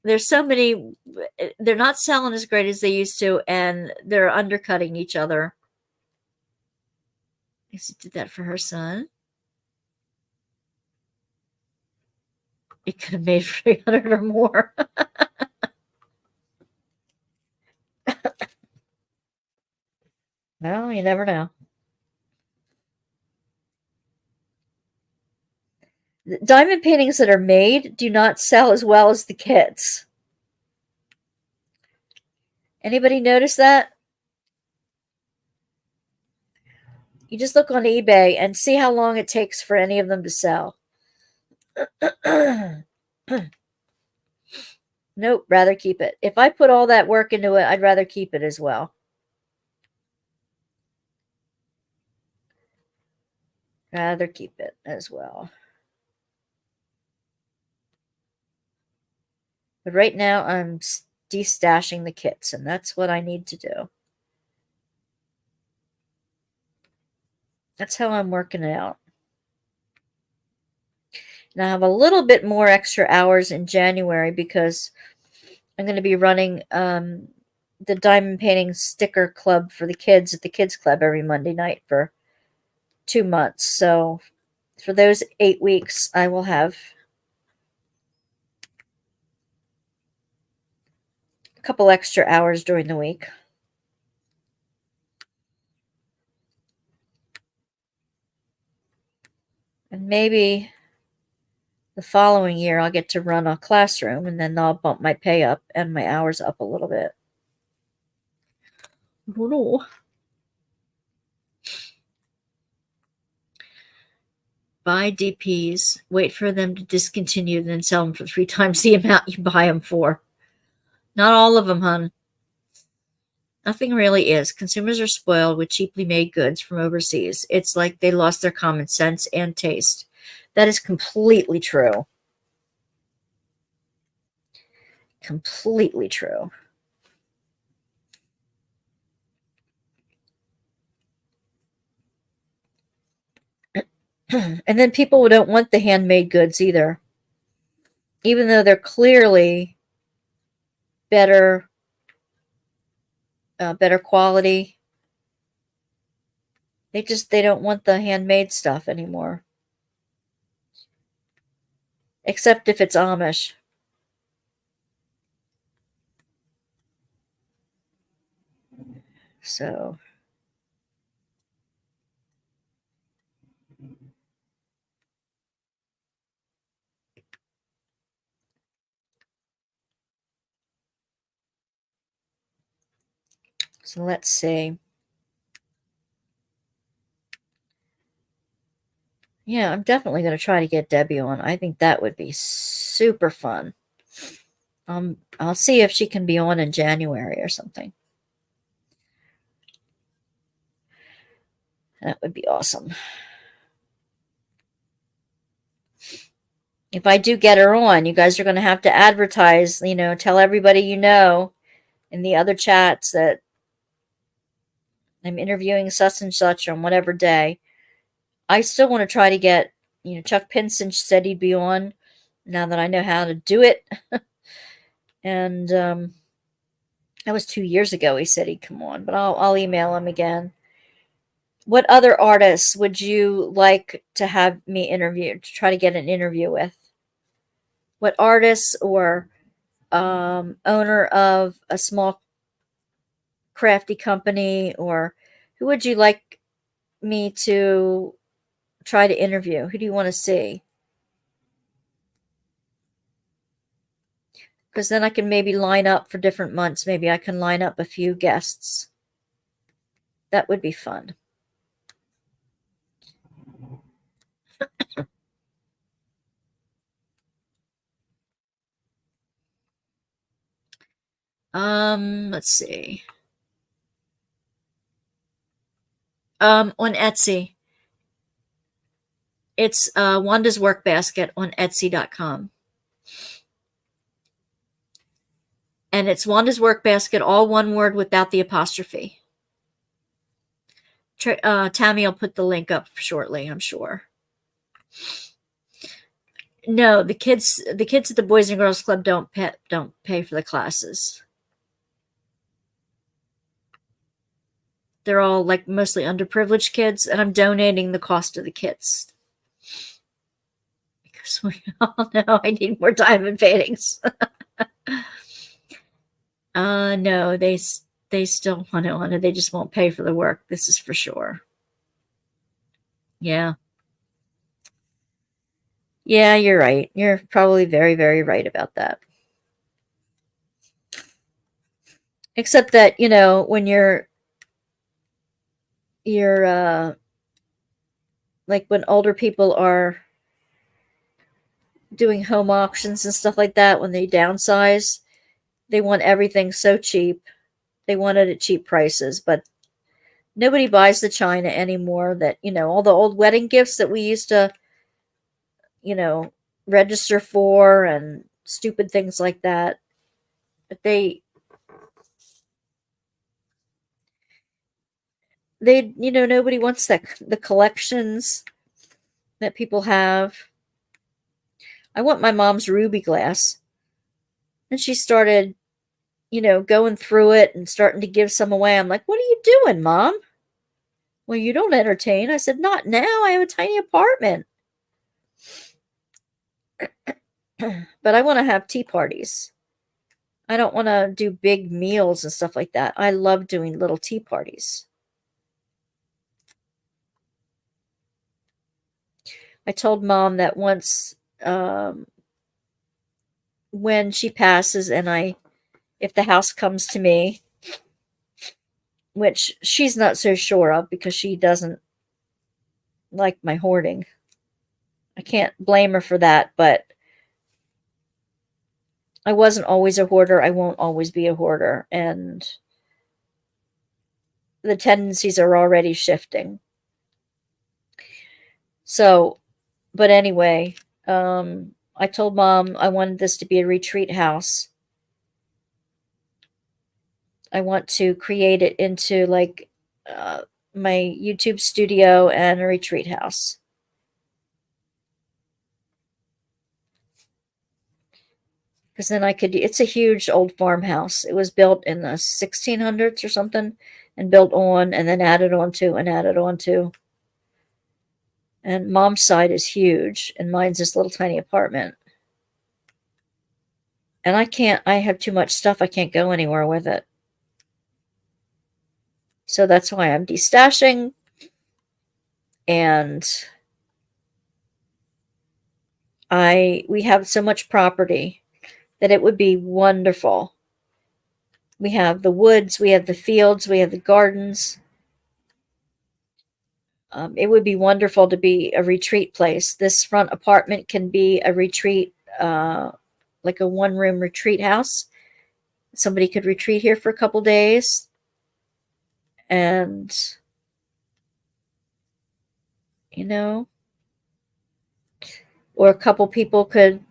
There's so many, they're not selling as great as they used to, and they're undercutting each other. I guess she did that for her son. It could have made 300 or more. Well, you never know. Diamond paintings that are made do not sell as well as the kits. Anybody notice that? You just look on eBay and see how long it takes for any of them to sell. Nope, rather keep it. If I put all that work into it, I'd rather keep it as well. Rather keep it as well. But right now, I'm destashing the kits, and that's what I need to do. That's how I'm working it out. And I have a little bit more extra hours in January because I'm going to be running the diamond painting sticker club for the kids at the kids club every Monday night for 2 months. So for those 8 weeks, I will have a couple extra hours during the week. And maybe the following year I'll get to run a classroom, and then I'll bump my pay up and my hours up a little bit. Buy DPs, wait for them to discontinue, then sell them for 3 times the amount you buy them for. Not all of them, hun. Nothing really is. Consumers are spoiled with cheaply made goods from overseas. It's like they lost their common sense and taste. That is completely true. Completely true. And then people don't want the handmade goods either. Even though they're clearly better quality. They don't want the handmade stuff anymore. Except if it's Amish. So let's see. Yeah, I'm definitely going to try to get Debbie on. I think that would be super fun. I'll see if she can be on in January or something. That would be awesome. If I do get her on, you guys are going to have to advertise, tell everybody you know in the other chats that I'm interviewing such and such on whatever day. I still want to try to get, Chuck Pinson said he'd be on now that I know how to do it. And that was 2 years ago he said he'd come on, but I'll email him again. What other artists would you like to have me interview, to try to get an interview with? What artists or owner of a small crafty company, or who would you like me to try to interview? Who do you want to see? Because then I can maybe line up for different months. Maybe I can line up a few guests. That would be fun. Let's see. On Etsy. It's Wanda's Workbasket on Etsy.com. And it's Wanda's Workbasket, all one word without the apostrophe. Tammy will put the link up shortly, I'm sure. No, the kids at the Boys and Girls Club don't pay for the classes. They're all like mostly underprivileged kids, and I'm donating the cost of the kits. Because we all know I need more diamond paintings. No, they still want it. They just won't pay for the work. This is for sure. Yeah. Yeah, you're right. You're probably very, very right about that. Except that, when you're like when older people are doing home auctions and stuff like that, when they downsize, they want everything so cheap. They want it at cheap prices, but nobody buys the china anymore. That, all the old wedding gifts that we used to, register for and stupid things like that. But nobody wants the collections that people have. I want my mom's ruby glass. And she started, going through it and starting to give some away. I'm like, what are you doing, Mom? Well, you don't entertain. I said, not now. I have a tiny apartment. But I want to have tea parties. I don't want to do big meals and stuff like that. I love doing little tea parties. I told Mom that once, when she passes and if the house comes to me, which she's not so sure of because she doesn't like my hoarding. I can't blame her for that, but I wasn't always a hoarder. I won't always be a hoarder. And the tendencies are already shifting. So, but anyway, I told Mom I wanted this to be a retreat house. I want to create it into like my YouTube studio and a retreat house. Because then it's a huge old farmhouse. It was built in the 1600s or something and built on and then added on to and added on to. And Mom's side is huge and mine's this little tiny apartment. And I have too much stuff. I can't go anywhere with it. So that's why I'm destashing. And we have so much property that it would be wonderful. We have the woods, we have the fields, we have the gardens. It would be wonderful to be a retreat place. This front apartment can be a retreat, like a one-room retreat house. Somebody could retreat here for a couple days. And, or a couple people could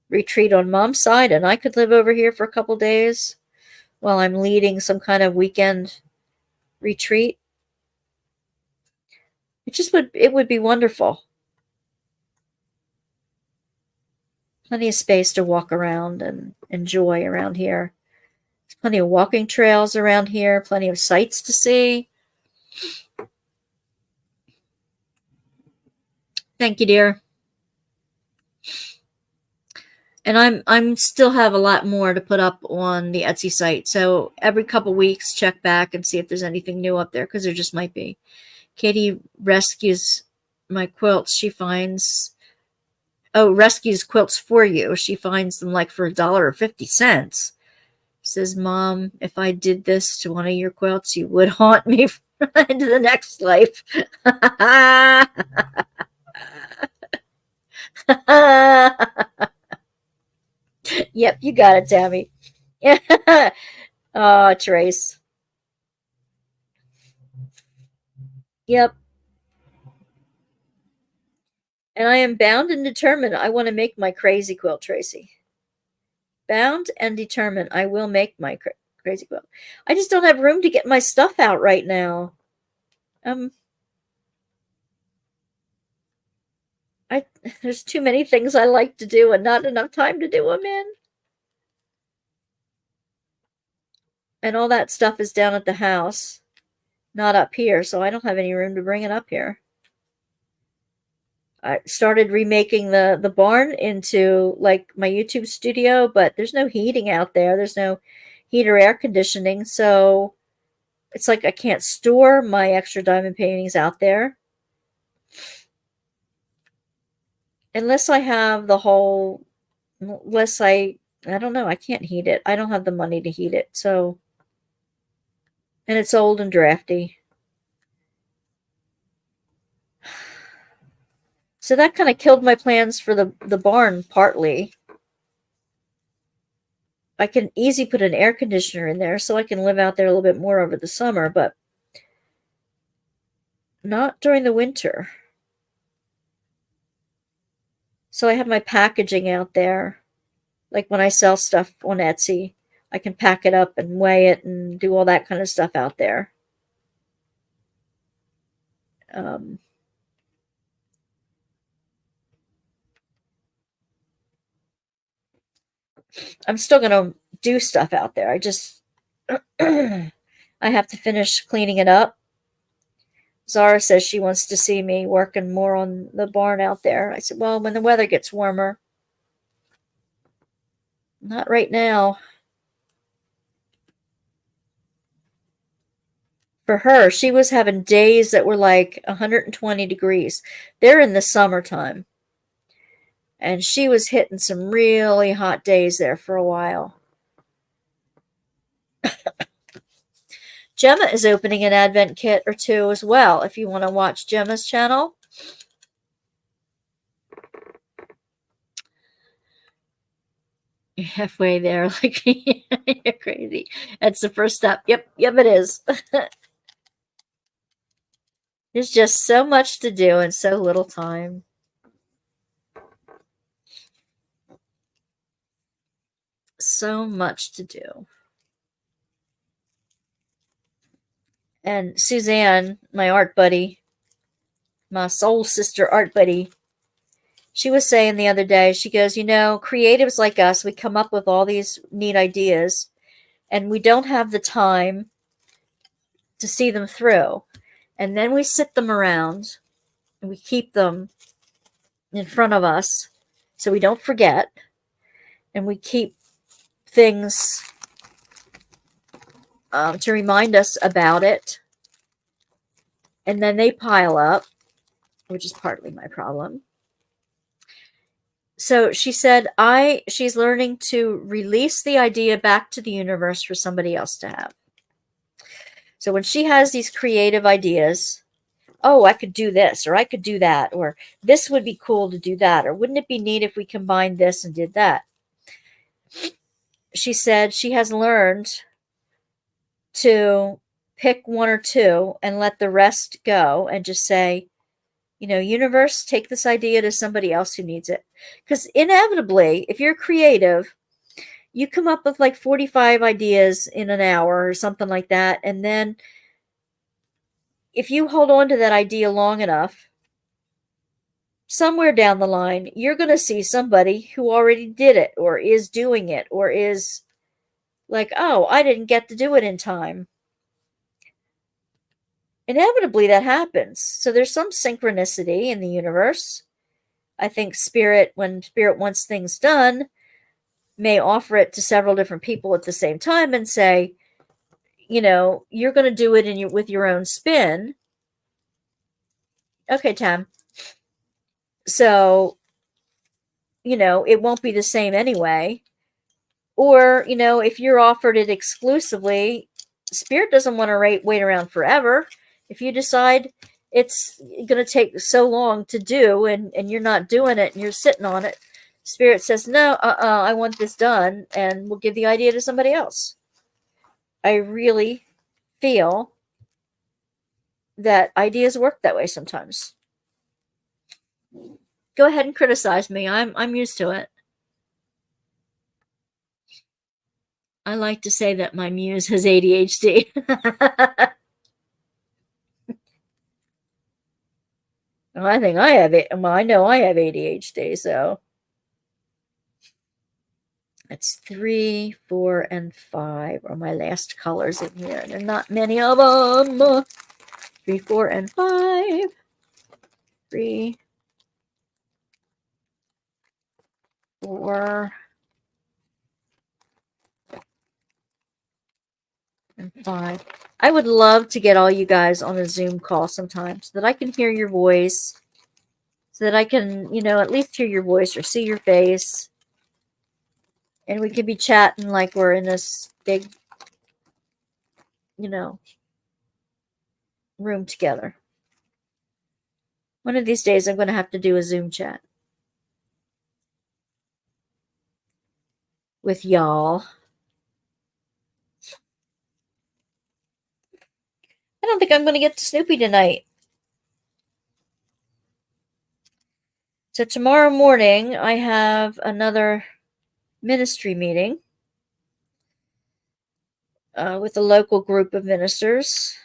retreat on Mom's side and I could live over here for a couple days while I'm leading some kind of weekend retreat. It would be wonderful. Plenty of space to walk around and enjoy around here. There's plenty of walking trails around here, plenty of sights to see. Thank you, dear. And I'm still have a lot more to put up on the Etsy site. So every couple weeks, check back and see if there's anything new up there, because there just might be. Katie rescues my quilts. Rescues quilts for you. She finds them like for $1.50. Says, Mom, if I did this to one of your quilts, you would haunt me into the next life. Yep, you got it, Tammy. Oh, Trace. Yep. And I am bound and determined I want to make my crazy quilt, Tracy. Bound and determined I will make my crazy quilt. I just don't have room to get my stuff out right now. Um, I there's too many things I like to do and not enough time to do them in. And all that stuff is down at the house, not up here, so I don't have any room to bring it up here. I started remaking the barn into like my YouTube studio, but there's no heating out there. There's no heat or air conditioning, so it's like I can't store my extra diamond paintings out there unless I have the whole unless I don't know, I can't heat it. I don't have the money to heat it. So and it's old and drafty. So that kind of killed my plans for the barn partly. I can easily put an air conditioner in there so I can live out there a little bit more over the summer, but not during the winter. So I have my packaging out there. Like when I sell stuff on Etsy, I can pack it up and weigh it and do all that kind of stuff out there. Um, I'm still going to do stuff out there. I just, I have to finish cleaning it up. Zara says she wants to see me working more on the barn out there. I said, well, when the weather gets warmer. Not right now. For her, she was having days that were like 120 degrees. They're in the summertime. And she was hitting some really hot days there for a while. Gemma is opening an advent kit or two as well, if you want to watch Gemma's channel. You're halfway there, like you're crazy. That's the first step. Yep, it is. There's just so much to do and so little time. So much to do. And Suzanne, my art buddy, my soul sister art buddy, she was saying the other day, she goes, creatives like us, we come up with all these neat ideas and we don't have the time to see them through. And then we sit them around and we keep them in front of us so we don't forget. And we keep things to remind us about it. And then they pile up, which is partly my problem. So she said she's learning to release the idea back to the universe for somebody else to have. So when she has these creative ideas, oh, I could do this, or I could do that, or this would be cool to do that, or wouldn't it be neat if we combined this and did that? She said she has learned to pick one or two and let the rest go and just say, universe, take this idea to somebody else who needs it. Because inevitably, if you're creative, you come up with like 45 ideas in an hour or something like that. And then if you hold on to that idea long enough, somewhere down the line, you're going to see somebody who already did it or is doing it or is like, oh, I didn't get to do it in time. Inevitably, that happens. So there's some synchronicity in the universe. I think when Spirit wants things done, may offer it to several different people at the same time and say, you're going to do it with your own spin. Okay, Tam. So, it won't be the same anyway. Or, if you're offered it exclusively, Spirit doesn't want to wait around forever. If you decide it's going to take so long to do and you're not doing it and you're sitting on it, Spirit says, no, I want this done, and we'll give the idea to somebody else. I really feel that ideas work that way sometimes. Go ahead and criticize me. I'm used to it. I like to say that my muse has ADHD. I think I have it. Well, I know I have ADHD, so it's 3, 4, and 5 are my last colors in here. There are not many of them. 3, 4, and 5. 3, 4, and 5. I would love to get all you guys on a Zoom call sometime so that I can hear your voice, so that I can, at least hear your voice or see your face, and we can be chatting like we're in this big, room together. One of these days I'm going to have to do a Zoom chat with y'all. I don't think I'm going to get to Snoopy tonight. So tomorrow morning I have another ministry meeting with a local group of ministers.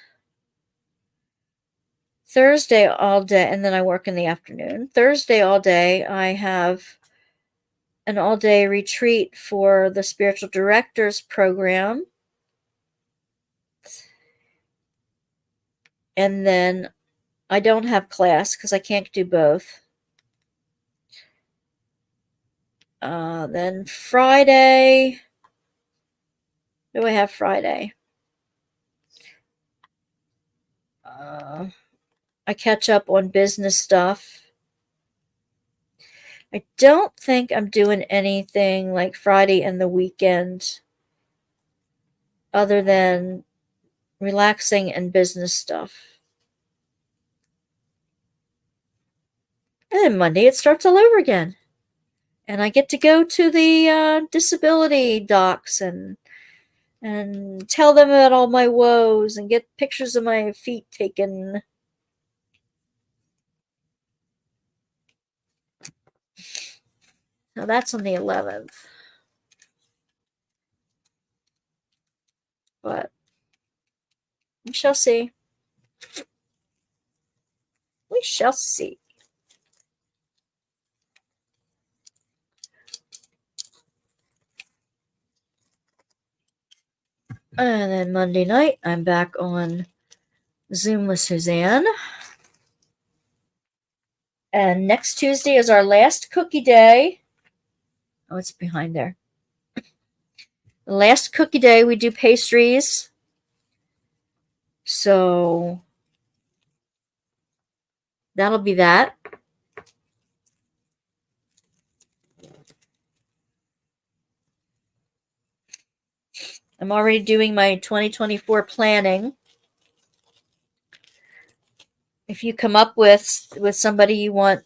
Thursday all day, and then I work in the afternoon. Thursday all day I have an all-day retreat for the spiritual directors program. And then I don't have class because I can't do both. Then Friday, what do I have Friday? I catch up on business stuff. I don't think I'm doing anything like Friday and the weekend other than relaxing and business stuff. And then Monday it starts all over again. And I get to go to the disability docs and tell them about all my woes and get pictures of my feet taken. Now that's on the 11th. But we shall see. We shall see. And then Monday night, I'm back on Zoom with Suzanne. And next Tuesday is our last cookie day. Oh, it's behind there. The last cookie day, we do pastries. So that'll be that. I'm already doing my 2024 planning. If you come up with somebody you want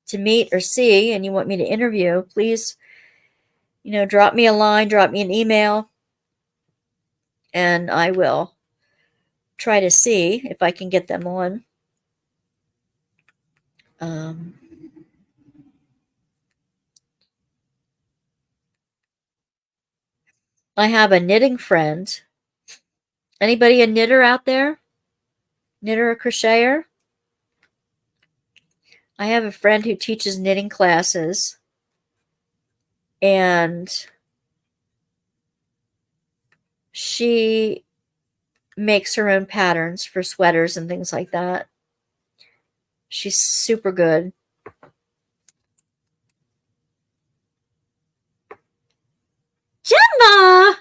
to meet or see and you want me to interview, please, drop me a line, drop me an email, and I will try to see if I can get them on. I have a knitting friend. Anybody a knitter out there? Knitter or crocheter? I have a friend who teaches knitting classes, and she makes her own patterns for sweaters and things like that. She's super good. Gemma!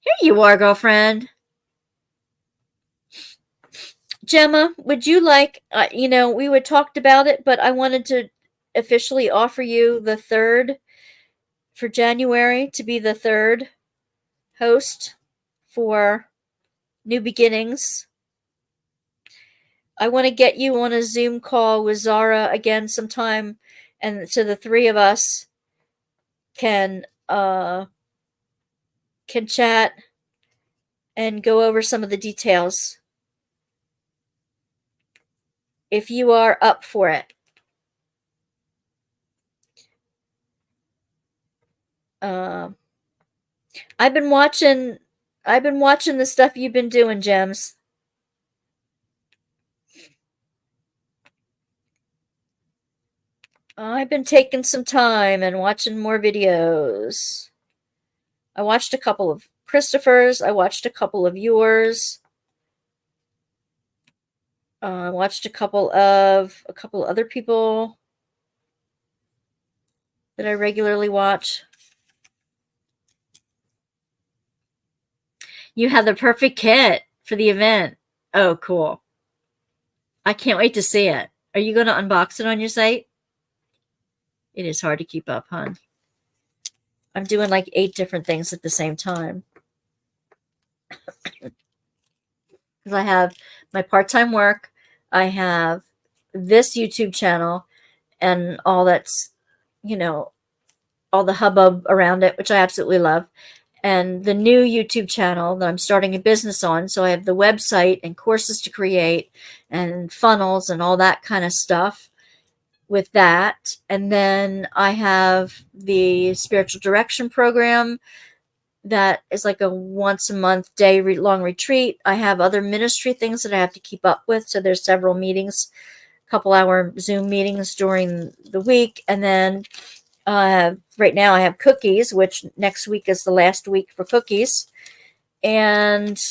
Here you are, girlfriend. Gemma, would you like, we would talked about it, but I wanted to officially offer you the 3rd for January to be the 3rd host for New Beginnings. I want to get you on a Zoom call with Zara again sometime, and so the 3 of us can chat and go over some of the details if you are up for it. I've been watching the stuff you've been doing, Gems. I've been taking some time and watching more videos. I watched a couple of Christopher's. I watched a couple of yours. I watched a couple other people that I regularly watch. You have the perfect kit for the event. Oh, cool. I can't wait to see it. Are you going to unbox it on your site? It is hard to keep up, hon. I'm doing like 8 different things at the same time. Because I have my part-time work, I have this YouTube channel, and all that's, all the hubbub around it, which I absolutely love, and the new YouTube channel that I'm starting a business on. So I have the website and courses to create and funnels and all that kind of stuff with that. And then I have the spiritual direction program that is like a once a month day long retreat. I have other ministry things that I have to keep up with. So there's several meetings, couple hour Zoom meetings during the week. And then right now I have cookies, which next week is the last week for cookies. And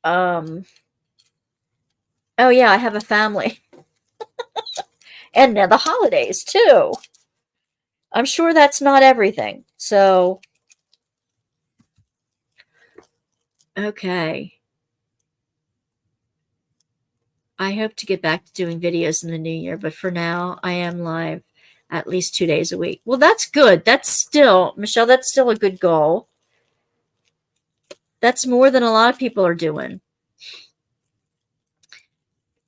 oh yeah, I have a family. And now the holidays too. I'm sure that's not everything. So okay. I hope to get back to doing videos in the new year, but for now I am live at least 2 days a week. Well, that's good. That's still, Michelle, that's still a good goal. That's more than a lot of people are doing.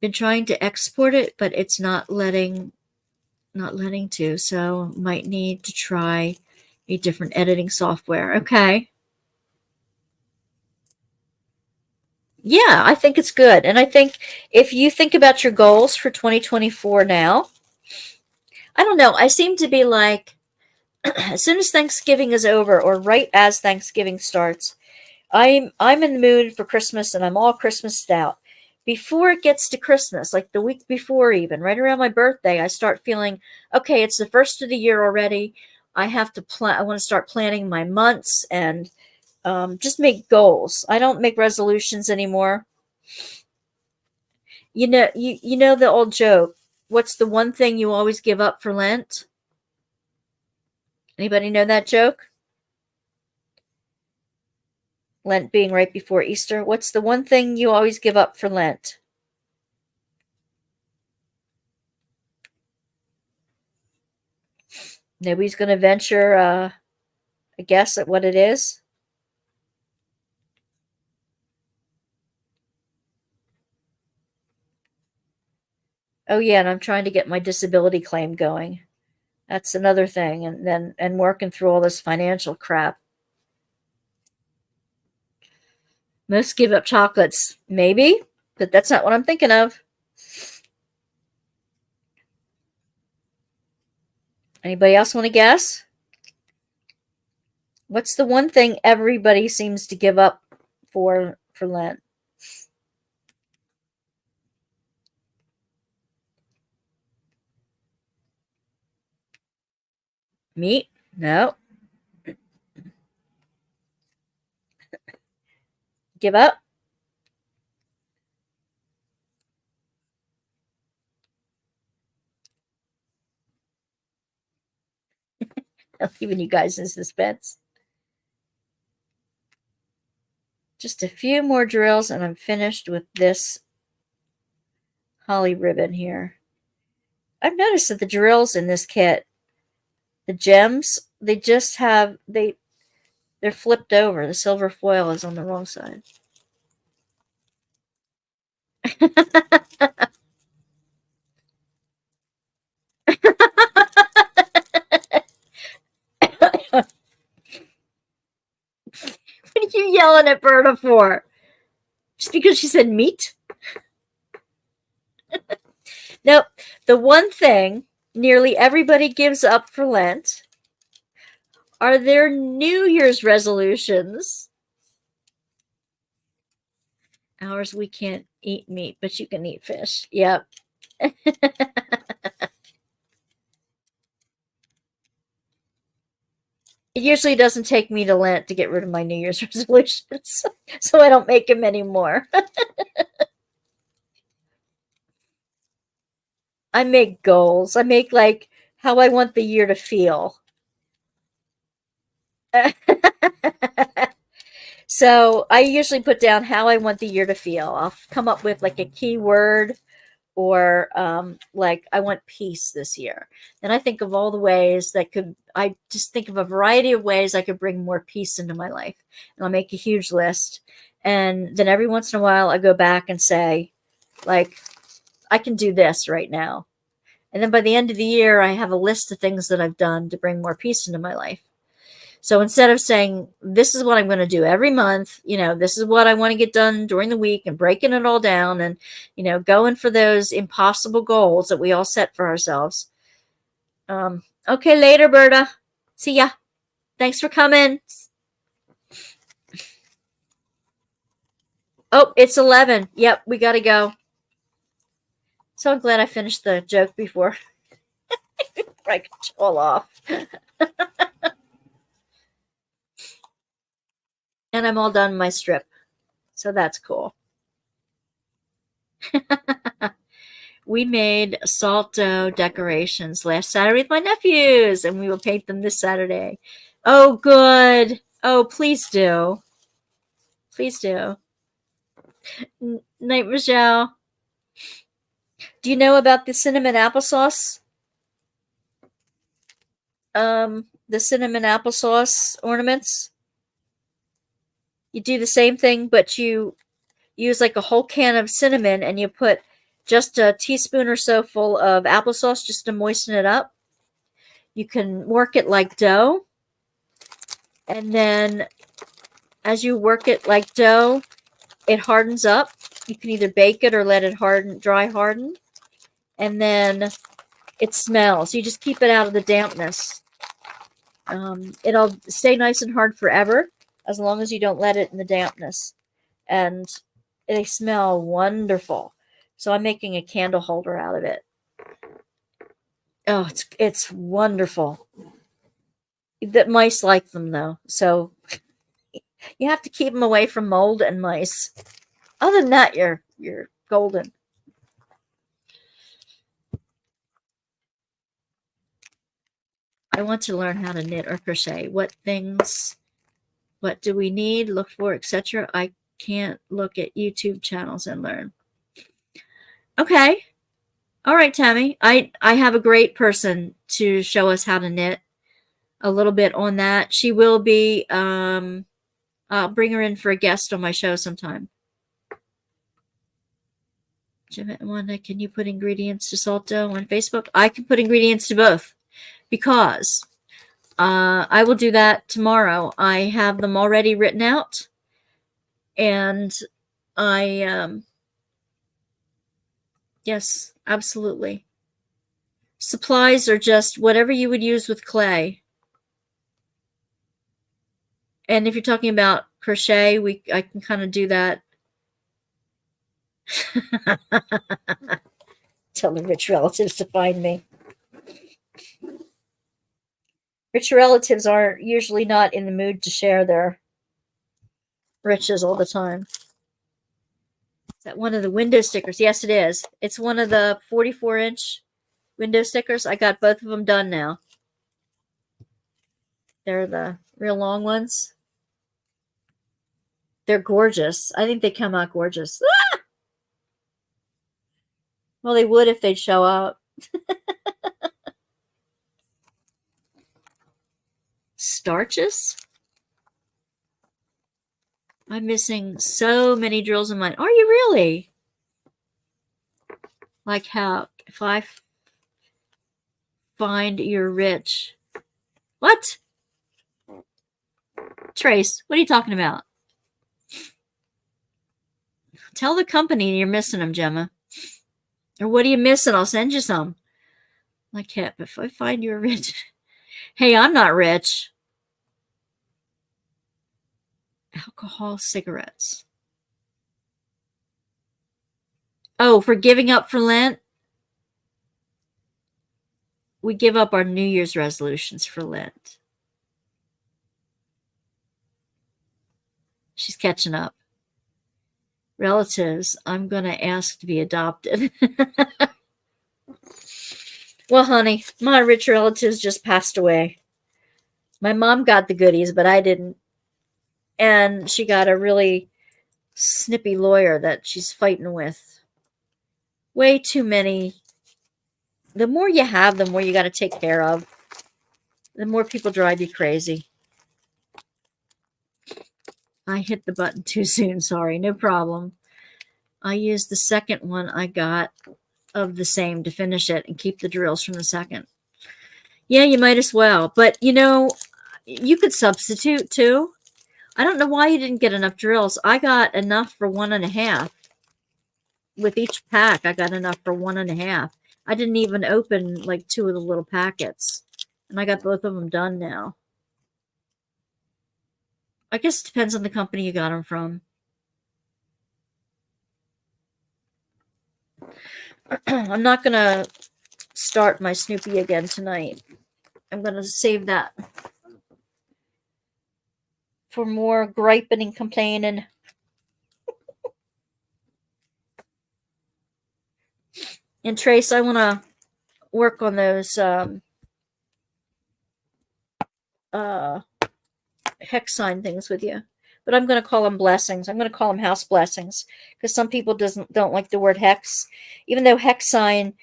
Been trying to export it, but it's not letting to, so might need to try a different editing software. Okay. Yeah, I think it's good. And I think if you think about your goals for 2024 now, I don't know, I seem to be like, as soon as Thanksgiving is over or right as Thanksgiving starts, I'm in the mood for Christmas and I'm all Christmased out. Before it gets to Christmas, like the week before even, right around my birthday, I start feeling, okay, it's the first of the year already. I have to plan. I want to start planning my months and just make goals. I don't make resolutions anymore. You know the old joke. What's the one thing you always give up for Lent? Anybody know that joke? Lent being right before Easter. What's the one thing you always give up for Lent? Nobody's going to venture a guess at what it is. Oh yeah, and I'm trying to get my disability claim going. That's another thing, and working through all this financial crap. Most give up chocolates, maybe, but that's not what I'm thinking of. Anybody else want to guess? What's the one thing everybody seems to give up for Lent? Meat? No. Give up? I'm leaving you guys in suspense. Just a few more drills and I'm finished with this holly ribbon here. I've noticed that the drills in this kit, the gems, they're flipped over. The silver foil is on the wrong side. What are you yelling at Berta for? Just because she said meat? Nope. The one thing nearly everybody gives up for Lent are their New Year's resolutions. Ours, we can't eat meat, but you can eat fish. Yep. It usually doesn't take me to Lent to get rid of my New Year's resolutions, so I don't make them anymore. I make goals. I make like how I want the year to feel. So I usually put down how I want the year to feel. I'll come up with like a keyword or like I want peace this year. Then I think of all the ways that could, I just think of a variety of ways I could bring more peace into my life. And I'll make a huge list. And then every once in a while I go back and say, like, I can do this right now. And then by the end of the year, I have a list of things that I've done to bring more peace into my life. So instead of saying, this is what I'm going to do every month, this is what I want to get done during the week and breaking it all down and, going for those impossible goals that we all set for ourselves. Okay, later, Berta. See ya. Thanks for coming. Oh, it's 11. Yep, we got to go. So I'm glad I finished the joke before I could all off. And I'm all done my strip. So that's cool. We made salt dough decorations last Saturday with my nephews, and we will paint them this Saturday. Oh, good. Oh, please do. Please do. Night, Michelle. Do you know about the cinnamon applesauce? The cinnamon applesauce ornaments? You do the same thing, but you use like a whole can of cinnamon and you put just a teaspoon or so full of applesauce just to moisten it up. You can work it like dough. And then as you work it like dough, it hardens up. You can either bake it or let it dry harden. And then it smells. You just keep it out of the dampness. It'll stay nice and hard forever as long as you don't let it in the dampness. And they smell wonderful. So I'm making a candle holder out of it. Oh, it's wonderful. The mice like them though, so you have to keep them away from mold and mice. Other than that, you're golden. I want to learn how to knit or crochet. What do we need, look for, etc. I can't look at YouTube channels and learn. Okay. All right, Tammy. I have a great person to show us how to knit. A little bit on that. She will be, I'll bring her in for a guest on my show sometime. Jim and Wanda, can you put ingredients to salt dough on Facebook? I can put ingredients to both because I will do that tomorrow. I have them already written out, and yes, absolutely. Supplies are just whatever you would use with clay. And if you're talking about crochet, I can kind of do that. Tell the rich relatives to find me. Rich relatives are usually not in the mood to share their riches all the time. Is that one of the window stickers? Yes, it is. It's one of the 44-inch window stickers. I got both of them done now. They're the real long ones. They're gorgeous. I think they come out gorgeous. Ah! Well, they would if they'd show up. Starches? I'm missing so many drills in mine. Are you really? Like how, if I find you're rich. What? Trace, what are you talking about? Tell the company you're missing them, Gemma. Or what are you missing? I'll send you some. Like, Hip, if I find you're rich. Hey, I'm not rich. Alcohol, cigarettes. Oh, for giving up for Lent? We give up our New Year's resolutions for Lent. She's catching up. Relatives, I'm going to ask to be adopted. Well, honey, my rich relatives just passed away. My mom got the goodies, but I didn't. And she got a really snippy lawyer that she's fighting with. Way too many. The more you have, the more you got to take care of. The more people drive you crazy. I hit the button too soon. Sorry, no problem. I used the second one I got of the same to finish it and keep the drills from the second. Yeah, you might as well. But, you know, you could substitute too. I don't know why you didn't get enough drills. I got enough for 1.5. With each pack, I got enough for 1.5. I didn't even open like 2 of the little packets. And I got both of them done now. I guess it depends on the company you got them from. I'm not going to start my Snoopy again tonight. I'm going to save that for more griping and complaining. And Trace, I want to work on those hex sign things with you. But I'm going to call them blessings. I'm going to call them house blessings because some people don't like the word hex, even though hex sign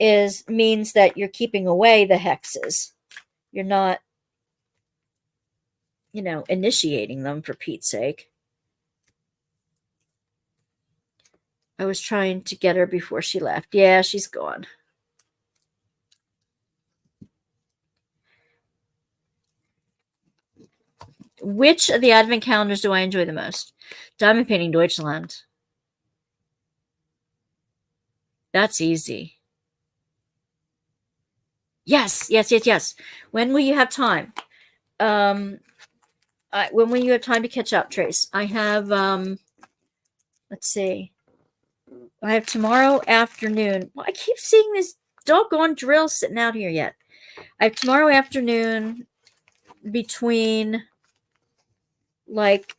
means that you're keeping away the hexes. You're not, you know, initiating them, for Pete's sake. I was trying to get her before she left. Yeah, she's gone. Which of the advent calendars do I enjoy the most? Diamond Painting Deutschland. That's easy. Yes. When will you have time? When will you have time to catch up, Trace? I have, let's see. I have tomorrow afternoon. Well, I keep seeing this doggone drill sitting out here yet. I have tomorrow afternoon between like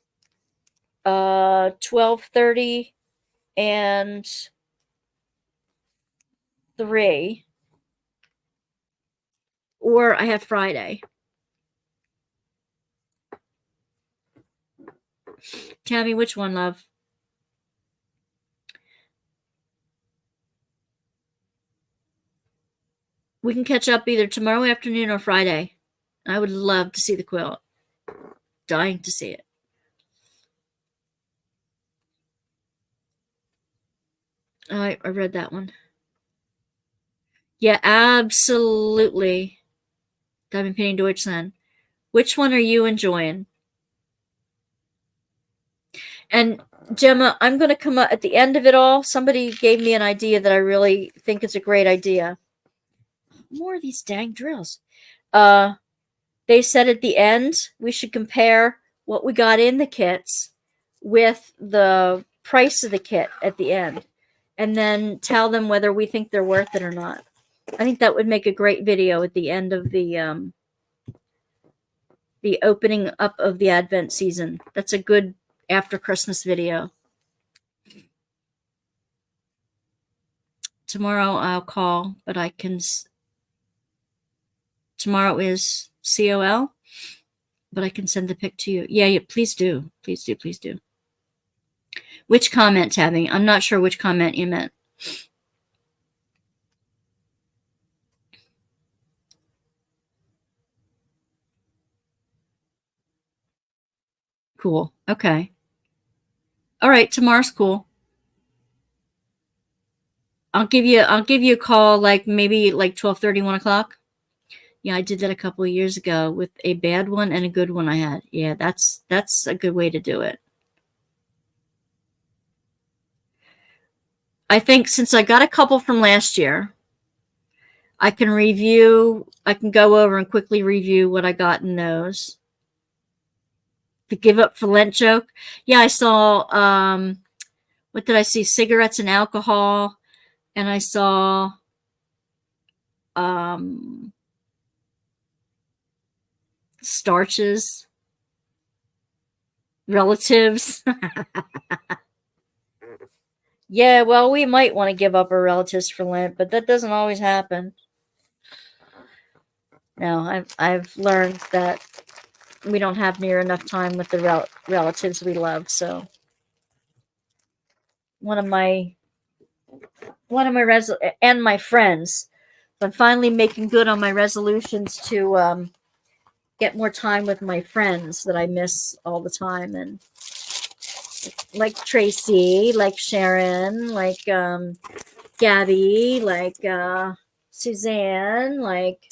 12:30 and 3, or I have Friday. Tammy, which one, love? We can catch up either tomorrow afternoon or Friday. I would love to see the quilt. Dying to see it. I read that one. Yeah, absolutely. Diamond Painting Deutschland. Which one are you enjoying? And Gemma, I'm going to come up at the end of it all. Somebody gave me an idea that I really think is a great idea. More of these dang drills. They said at the end we should compare what we got in the kits with the price of the kit at the end, and then tell them whether we think they're worth it or not. I think that would make a great video at the end of the opening up of the Advent season. That's a good after Christmas video. Tomorrow I'll call, but I can. Tomorrow is COL, but I can send the pic to you. Yeah, please do. Please do. Please do. Which comment, Tabby? I'm not sure which comment you meant. Cool. Okay. All right. Tomorrow's cool. I'll give you a call like maybe like 12:30, 1 o'clock. Yeah, I did that a couple of years ago with a bad one and a good one I had. Yeah, that's a good way to do it. I think since I got a couple from last year, I can go over and quickly review what I got in those. The give up for Lent joke. Yeah, I saw, what did I see? Cigarettes and alcohol. And I saw, starches. Relatives. Yeah, well, we might want to give up our relatives for Lent, but that doesn't always happen. No, I've learned that we don't have near enough time with the relatives we love. So one of my and my friends. So I'm finally making good on my resolutions to get more time with my friends that I miss all the time, and like Tracy, like Sharon, like Gabby, like Suzanne, like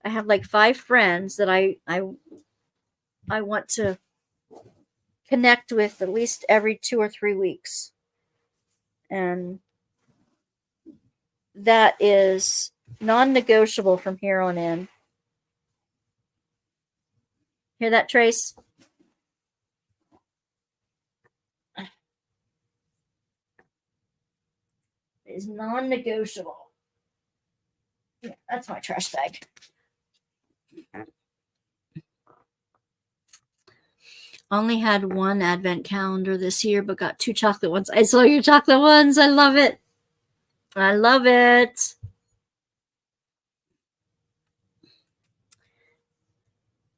I have like 5 friends that I want to connect with at least every 2 or 3 weeks. And that is non-negotiable from here on in. Hear that, Trace? It is non-negotiable. Yeah, that's my trash bag. Only had 1 advent calendar this year, but got 2 chocolate ones. I saw your chocolate ones. I love it. I love it.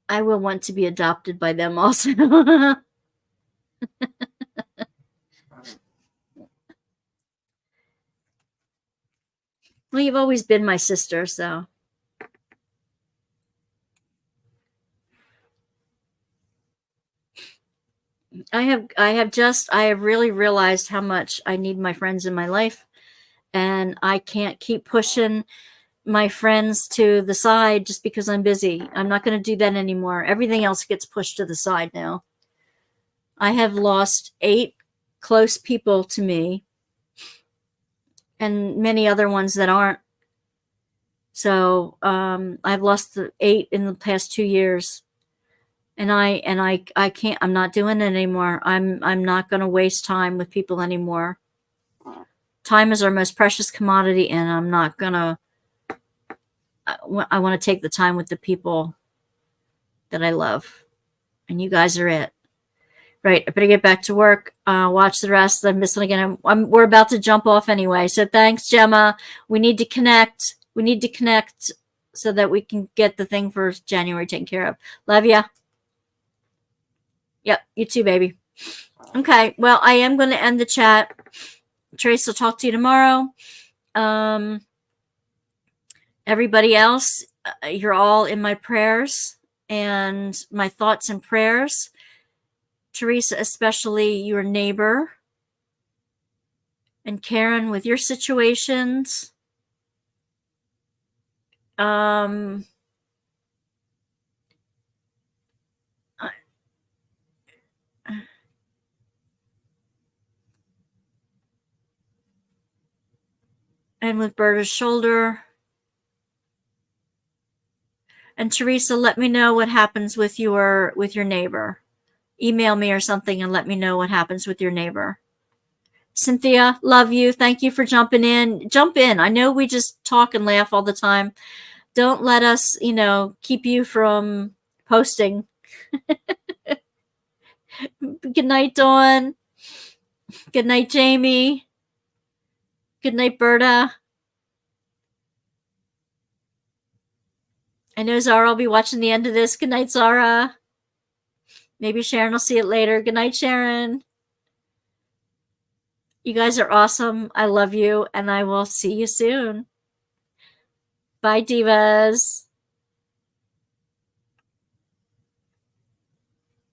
I will want to be adopted by them also. Well, you've always been my sister, so. I have really realized how much I need my friends in my life, and I can't keep pushing my friends to the side just because I'm busy. I'm not going to do that anymore. Everything else gets pushed to the side now. I have lost 8 close people to me, and many other ones that aren't. So I've lost 8 in the past 2 years, and I can't. I'm not doing it anymore. I'm not going to waste time with people anymore. Time is our most precious commodity, and I'm not going to. I want to take the time with the people that I love, and you guys are it. Right, I better get back to work. Watch the rest. I'm missing again. We're about to jump off anyway. So thanks, Gemma. We need to connect. We need to connect so that we can get the thing for January taken care of. Love ya. Yep, you too, baby. Okay, well, I am going to end the chat. Trace will talk to you tomorrow. Everybody else, you're all in my prayers and my thoughts and prayers. Teresa, especially your neighbor. And Karen, with your situations. And with Berta's shoulder. And Teresa, let me know what happens with your neighbor. Email me or something and let me know what happens with your neighbor. Cynthia, love you. Thank you for jumping in. Jump in. I know we just talk and laugh all the time. Don't let us, keep you from posting. Good night, Dawn. Good night, Jamie. Good night, Berta. I know Zara will be watching the end of this. Good night, Zara. Maybe Sharon will see it later. Good night, Sharon. You guys are awesome. I love you, and I will see you soon. Bye, divas.